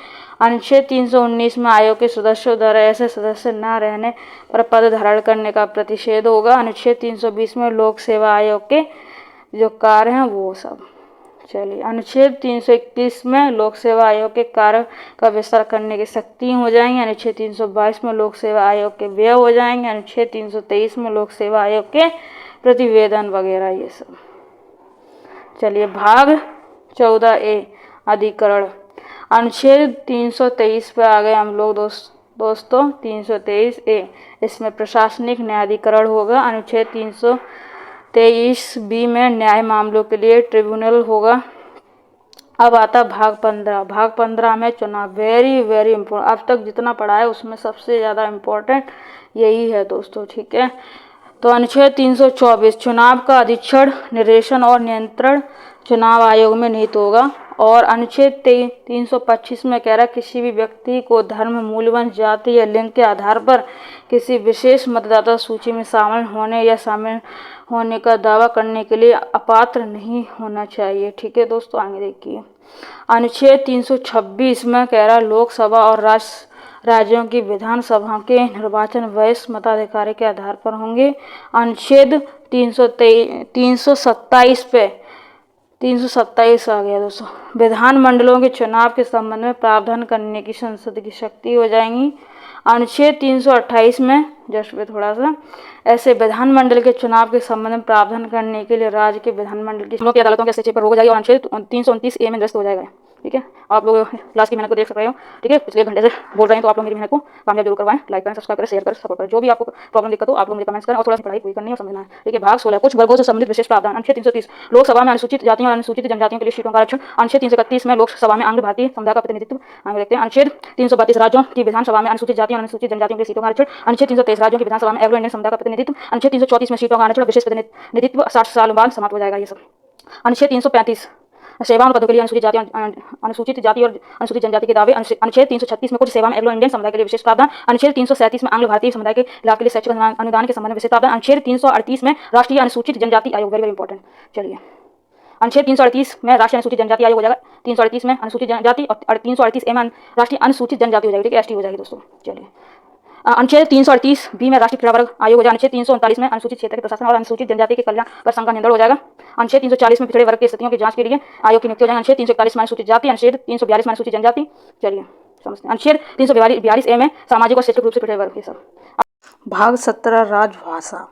अनुच्छेद 319 में आयोग के सदस्यों द्वारा ऐसे सदस्य न रहने पर पद धारण करने का प्रतिषेध होगा। अनुच्छेद 320 में लोक सेवा आयोग के जो कार्य हैं वो सब। चलिए अनुच्छेद 321 में लोक सेवा आयोग के कार्य का विस्तार करने की शक्ति हो जाएंगी। अनुच्छेद 322 में लोक सेवा आयोग के व्यय हो जाएंगे। अनुच्छेद 323 में लोक सेवा आयोग के प्रतिवेदन वगैरह, ये सब। चलिए भाग 14A अधिकरण। अनुच्छेद 323 पे आ गए हम लोग दोस्तों। 323A इसमें प्रशासनिक न्यायाधिकरण होगा। अनुच्छेद 323B में न्याय मामलों के लिए ट्रिब्यूनल होगा। अब आता भाग 15। भाग 15 में चुनाव, वेरी वेरी इंपॉर्टेंट। अब तक जितना पढ़ा है उसमें सबसे ज़्यादा इम्पोर्टेंट यही है दोस्तों, ठीक है। तो अनुच्छेद 324 चुनाव का अधीक्षण, निर्देशन और नियंत्रण चुनाव आयोग में निहित होगा। और अनुच्छेद 325 में कह रहा है किसी भी व्यक्ति को धर्म, मूल्यवान, जाति या लिंग के आधार पर किसी विशेष मतदाता सूची में शामिल होने या शामिल होने का दावा करने के लिए अपात्र नहीं होना चाहिए, ठीक है दोस्तों। आगे देखिए। अनुच्छेद 326 में कह रहा लोकसभा और राज्यों की विधानसभा के निर्वाचन वयस्क मताधिकार के आधार पर होंगे। अनुच्छेद 327 आ गया दोस्तों। विधानमंडलों के चुनाव के संबंध में प्रावधान करने की संसद की शक्ति हो जाएंगी। अनुच्छेद 328 में जस्ट पे थोड़ा सा ऐसे विधानमंडल के चुनाव के संबंध में प्रावधान करने के लिए राज्य के विधानमंडल की अदालतों के हस्तक्षेप पर रोक जाएगी। और अनुच्छेद 329A में निरस्त हो जाएगा, ठीक है। आप लोग क्लास की मेहनत को देख रहे हो, ठीक है। पिछले घंटे से बोल रहे हैं तो आप लोग मेरी मेहनत को कामयाब जरूर करवाएं। लाइक करें, सब्सक्राइब करें, शेयर करें, सपोर्ट करें। जो भी आपको प्रॉब्लम दिक्कत हो आप लोग मुझे कमेंट्स करें और थोड़ा सा पढ़ाई पूरी करनी है और समझना है, ठीक है। भाग 16 कुछ वर्गों से संबंधित विशेष प्रावधान। अनुच्छेद 330 लोकसभा में अनुसूचित जातियों और अनुसूचित जनजातियों के लिए सीटों का आरक्षण। अनुच्छेद 331 में लोकसभा में आंग्ल भारतीय समुदाय का प्रतिनिधित्व। आगे देखते हैं। अनुच्छेद 332 राज्यों की विधानसभा में अनुसूचित जातियों और अनुसूचित जनजातियों के लिए सीटों का आरक्षण। अनुच्छेद 323 राज्यों की विधानसभा में एंग्लो इंडियन समुदाय का प्रतिनिधित्व। अनुच्छेद 334 में सीटों का आरक्षण विशेष प्रतिनिधित्व 60 साल बाद समाप्त हो जाएगा, ये सब। अनुच्छेद 335 सेवाओं पदों के लिए अनुसूचित जाति और अनुसूचित जनजाति के दावे। अनुच्छेद 336 में कुछ सेवा में एंग्लो इंडियन समुदाय के लिए विशेष प्रावधान। अनुच्छेद 337 में आंग्ल भारतीय समुदाय के लाभ के लिए शैक्षिक अनुदान के संबंध में विशेष प्रावधान। अनुच्छेद 338 में राष्ट्रीय अनुसूचित जनजाति आयोग, वेरी वेरी इंपॉर्टेंट। चलिए अनुच्छेद 338 में राष्ट्रीय अनुसूचित जनजाति आयोग हो जाएगा, 338 में अनुसूचित जनजाति और 338 ए में राष्ट्रीय अनुसूचित जनजाति हो जाएगी, ठीक है, एसटी हो जाएगी दोस्तों। चलिए अनुच्छेद 338 बी में राष्ट्रीय पिछड़ा वर्ग आयोग हो जाएगा, अनुच्छेद 339 में अनुसूचित क्षेत्र के प्रशासन और अनुसूचित जनजाति के कल्याण पर संघ का नियंत्रण हो जाएगा, अनुच्छेद 340 में पिछड़े वर्ग की स्थितियों की जांच के लिए आयोग की नियुक्ति हो जाएगी, अनुच्छेद 341 में अनुसूचित जाति, अनुच्छेद 342 में अनुसूचित जनजाति। चलिए समझते हैं, अनुच्छेद 342 ए में सामाजिक और शैक्षिक रूप से पिछड़े वर्ग, ये सब। भाग 17 राजभाषा,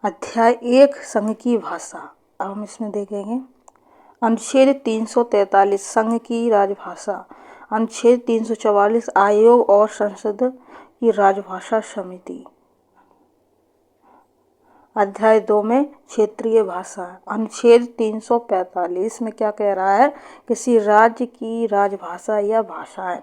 अध्याय 1 संघ की भाषा। अब हम इसमें देखेंगे अनुच्छेद 343 संघ की राजभाषा, अनुच्छेद 344 आयोग और संसद की राजभाषा समिति, अध्याय 2 में क्षेत्रीय भाषा। अनुच्छेद 345 में क्या कह रहा है, किसी राज्य की राजभाषा या भाषाएं।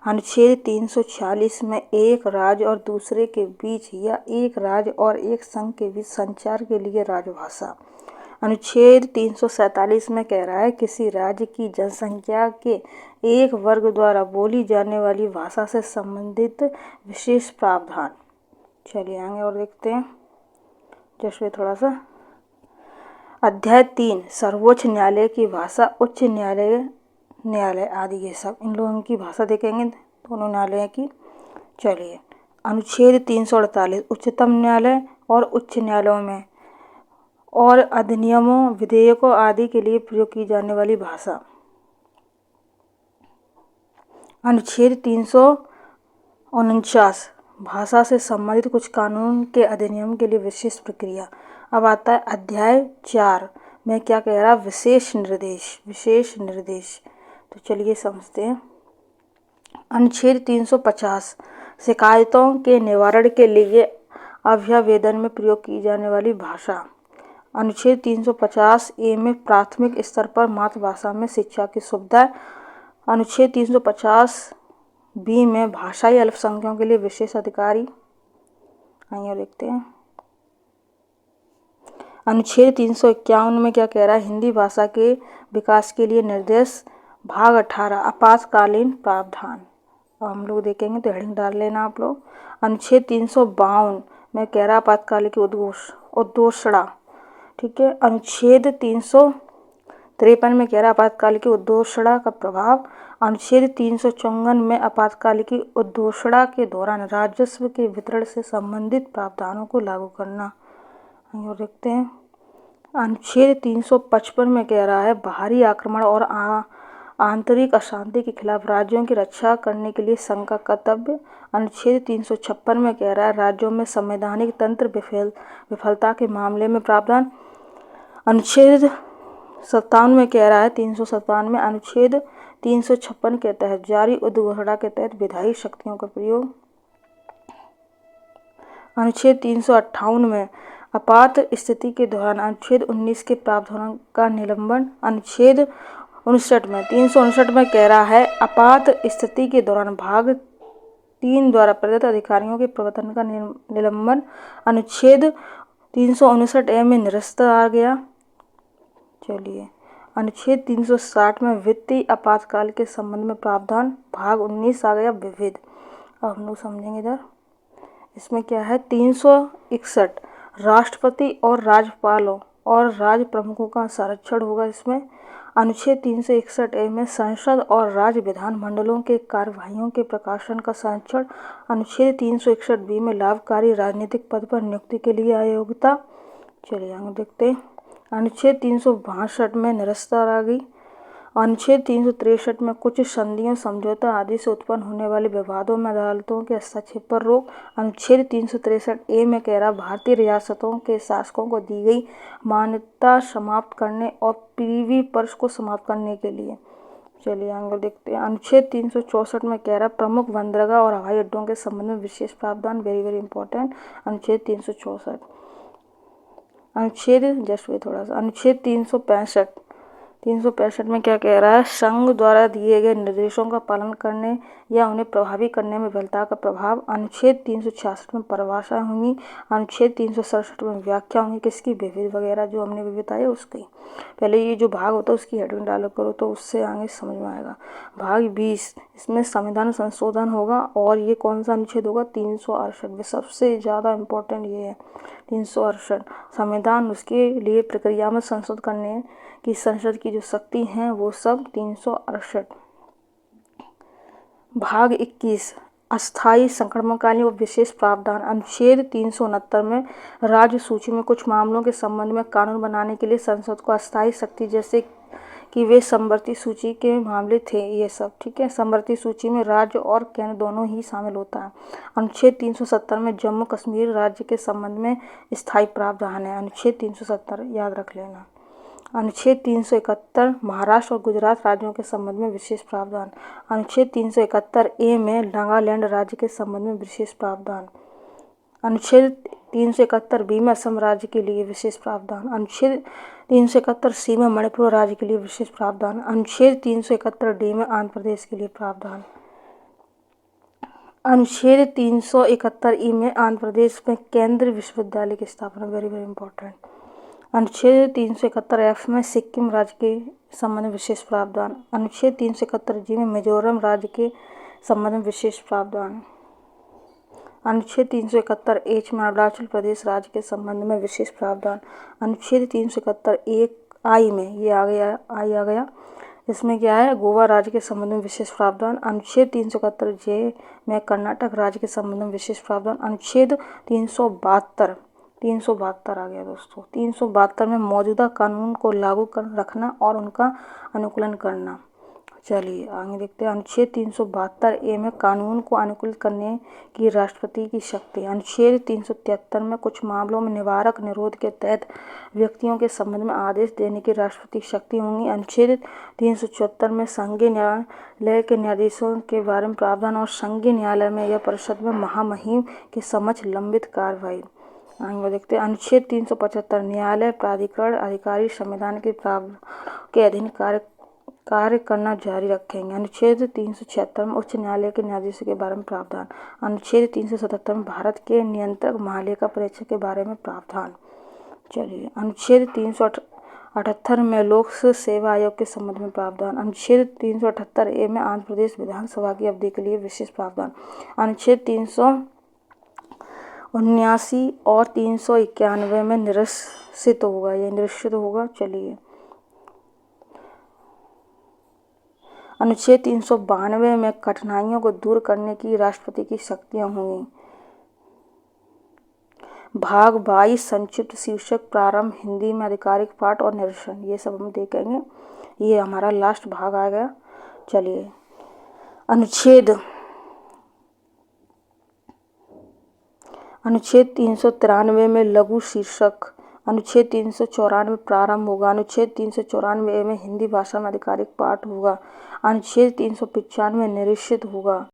अनुच्छेद 346 में एक राज्य और दूसरे के बीच या एक राज्य और एक संघ के बीच संचार के लिए राजभाषा। अनुच्छेद 347 में कह रहा है किसी राज्य की जनसंख्या के एक वर्ग द्वारा बोली जाने वाली भाषा से संबंधित विशेष प्रावधान। चलिए आगे और देखते हैं जैसे थोड़ा सा। अध्याय 3 सर्वोच्च न्यायालय की भाषा, उच्च न्यायालय आदि, ये सब इन लोगों की भाषा देखेंगे दोनों न्यायालय की। चलिए अनुच्छेद 348 उच्चतम न्यायालय और उच्च न्यायालयों में और अधिनियमों विधेयकों आदि के लिए प्रयोग की जाने वाली भाषा। अनुच्छेद 349 भाषा से संबंधित कुछ कानून के अधिनियम के लिए विशेष प्रक्रिया। अब आता है अध्याय 4 में क्या कह रहा है, विशेष निर्देश। तो चलिए समझते हैं। अनुच्छेद 350 शिकायतों के निवारण के लिए अभ्यावेदन में प्रयोग की जाने वाली भाषा। अनुच्छेद 350 ए में प्राथमिक स्तर पर मातृभाषा में शिक्षा की सुविधा। अनुच्छेद 350 बी में भाषाई अल्पसंख्यकों के लिए विशेष अधिकारी। आइए देखते हैं। अनुच्छेद 351 में क्या कह रहा है, हिंदी भाषा के विकास के लिए निर्देश। भाग 18 आपातकालीन प्रावधान। अब हम लोग देखेंगे तो हेडिंग डाल लेना आप लोग। अनुच्छेद 352 में कह रहा आपातकाल की उद्घोषणा, ठीक है। अनुच्छेद 353 में कह रहा आपातकाल की उद्घोषणा का प्रभाव। अनुच्छेद 354 में आपातकाल की उद्घोषणा के दौरान राजस्व के वितरण से संबंधित प्रावधानों को लागू करना। और देखते हैं अनुच्छेद 355 में कह रहा है बाहरी आक्रमण और आंतरिक अशांति के खिलाफ राज्यों की रक्षा करने के लिए संघ का कर्तव्य। अनुच्छेद 356 में कह रहा है राज्यों में संवैधानिक तंत्र विफलता के मामले में प्रावधान। अनुच्छेद 57 में कह रहा है 357 में अनुच्छेद 356 के तहत जारी उद्घोषणा के तहत विधायी शक्तियों का प्रयोग। अनुच्छेद 358 में आपात स्थिति के दौरान अनुच्छेद 19 के प्रावधानों का निलंबन। अनुच्छेद 59 में 359 में कह रहा है आपात स्थिति के दौरान भाग 3 द्वारा प्रदत्त अधिकारियों के प्रवर्तन का निलंबन। अनुच्छेद 359 ए में निरस्त आ गया। चलिए अनुच्छेद 360 में वित्तीय आपातकाल के संबंध में प्रावधान। भाग 19 आ गया विविध। अब हम लोग समझेंगे इधर इसमें क्या है। 361 राष्ट्रपति और राज्यपालों और राज्य प्रमुखों का संरक्षण होगा इसमें। अनुच्छेद 361 ए में संसद और राज्य विधान मंडलों के कार्यवाहियों के प्रकाशन का संरक्षण। अनुच्छेद 361 बी में लाभकारी राजनीतिक पद पर नियुक्ति के लिए अयोग्यता। चलिए आगे देखते हैं। अनुच्छेद 362 में निरस्ता आ गई। अनुच्छेद 363 में कुछ संधियों समझौता आदि से उत्पन्न होने वाले विवादों में अदालतों के हस्तक्षेप पर रोक। अनुच्छेद 363 ए में कह रहा भारतीय रियासतों के शासकों को दी गई मान्यता समाप्त करने और प्रिवी पर्स को समाप्त करने के लिए। चलिए आगे देखते हैं। अनुच्छेद 364 में कह रहा प्रमुख बंदरगाह और हवाई अड्डों के संबंध में विशेष प्रावधान, वेरी वेरी इंपॉर्टेंट। अनुच्छेद 364 अनुच्छेद 365 में क्या कह रहा है, संघ द्वारा दिए गए निर्देशों का पालन करने या उन्हें प्रभावी करने में विफलता का प्रभाव। अनुच्छेद 366 में परिभाषाएं होंगी। अनुच्छेद 367 में व्याख्या होंगी किसकी, विविध वगैरह जो हमने भी बताया उसकी। पहले ये जो भाग होता है उसकी हेडिंग डालो करो तो उससे आगे समझ में आएगा। भाग 20 इसमें संविधान संशोधन होगा और ये कौन सा अनुच्छेद होगा, 368 में सबसे ज़्यादा इम्पोर्टेंट ये है 368। संविधान उसके लिए प्रक्रिया में संशोधन करने कि संसद की जो शक्ति हैं वो सब 368। भाग 21 अस्थायी संक्रमणकालीन और विशेष प्रावधान। अनुच्छेद 369 में राज्य सूची में कुछ मामलों के संबंध में कानून बनाने के लिए संसद को अस्थायी शक्ति, जैसे कि वे समवर्ती सूची के मामले थे, ये सब ठीक है। समवर्ती सूची में राज्य और केंद्र दोनों ही शामिल होता है। अनुच्छेद 370 में जम्मू कश्मीर राज्य के संबंध में स्थायी प्रावधान है। अनुच्छेद 370 याद रख लेना। अनुच्छेद 371 महाराष्ट्र और गुजरात राज्यों के संबंध में विशेष प्रावधान। अनुच्छेद 371 ए में नागालैंड राज्य के संबंध में विशेष प्रावधान। अनुच्छेद 371 बी में असम राज्य के लिए विशेष प्रावधान। अनुच्छेद 371 सी में मणिपुर राज्य के लिए विशेष प्रावधान। अनुच्छेद 371 डी में आंध्र प्रदेश के लिए प्रावधान। अनुच्छेद 371 ई में आंध्र प्रदेश में केंद्रीय विश्वविद्यालय की स्थापना, वेरी वेरी इंपॉर्टेंट। अनुच्छेद 371 एफ में सिक्किम राज्य के संबंध में विशेष प्रावधान। अनुच्छेद 371 जी में मिजोरम राज्य के संबंध में विशेष प्रावधान। अनुच्छेद 371 एच में अरुणाचल प्रदेश राज्य के संबंध में विशेष प्रावधान। अनुच्छेद 371 एक आई में ये आ गया, इसमें क्या है, गोवा राज्य के संबंध में विशेष प्रावधान। अनुच्छेद 371 जे में कर्नाटक राज्य के संबंध में विशेष प्रावधान। अनुच्छेद 372 आ गया दोस्तों। 372 में मौजूदा कानून को लागू कर रखना और उनका अनुकूलन करना। चलिए आगे देखते हैं। अनुच्छेद 372 ए में कानून को अनुकूलित करने की राष्ट्रपति की शक्ति। अनुच्छेद 373 में कुछ मामलों में निवारक निरोध के तहत व्यक्तियों के संबंध में आदेश देने की राष्ट्रपति की शक्ति होंगी। अनुच्छेद 374 में संघीय न्यायालय के न्यायाधीशों के बारे में प्रावधान और संघीय न्यायालय में या परिषद में महामहिम के समक्ष लंबित कार्रवाई। आगे देखते हैं। अनुच्छेद 375 न्यायालय प्राधिकरण अधिकारी संविधान के प्रावधान के अधीन कार्य करना जारी रखेंगे। अनुच्छेद 376 में उच्च न्यायालय के न्यायाधीशों के बारे में प्रावधान। अनुच्छेद 377 में भारत के नियंत्रक महालेखा परीक्षक के बारे में प्रावधान। चलिए अनुच्छेद 378 में लोक सेवा आयोग के संबंध में प्रावधान। अनुच्छेद 378 ए में आंध्र प्रदेश विधानसभा की अवधि के लिए विशेष प्रावधान। अनुच्छेद 379 और 391 में निरसित होगा। चलिए अनुच्छेद 392 में कठिनाइयों को दूर करने की राष्ट्रपति की शक्तियां होंगी। भाग 22 संक्षिप्त शीर्षक प्रारंभ, हिंदी में आधिकारिक पाठ और निरीक्षण, ये सब हम देखेंगे। ये हमारा लास्ट भाग आ गया। चलिए अनुच्छेद 393 में लघु शीर्षक। अनुच्छेद 394 प्रारंभ होगा। अनुच्छेद 394 में हिंदी भाषा में आधिकारिक पाठ होगा। अनुच्छेद 395 में निरीक्षित होगा।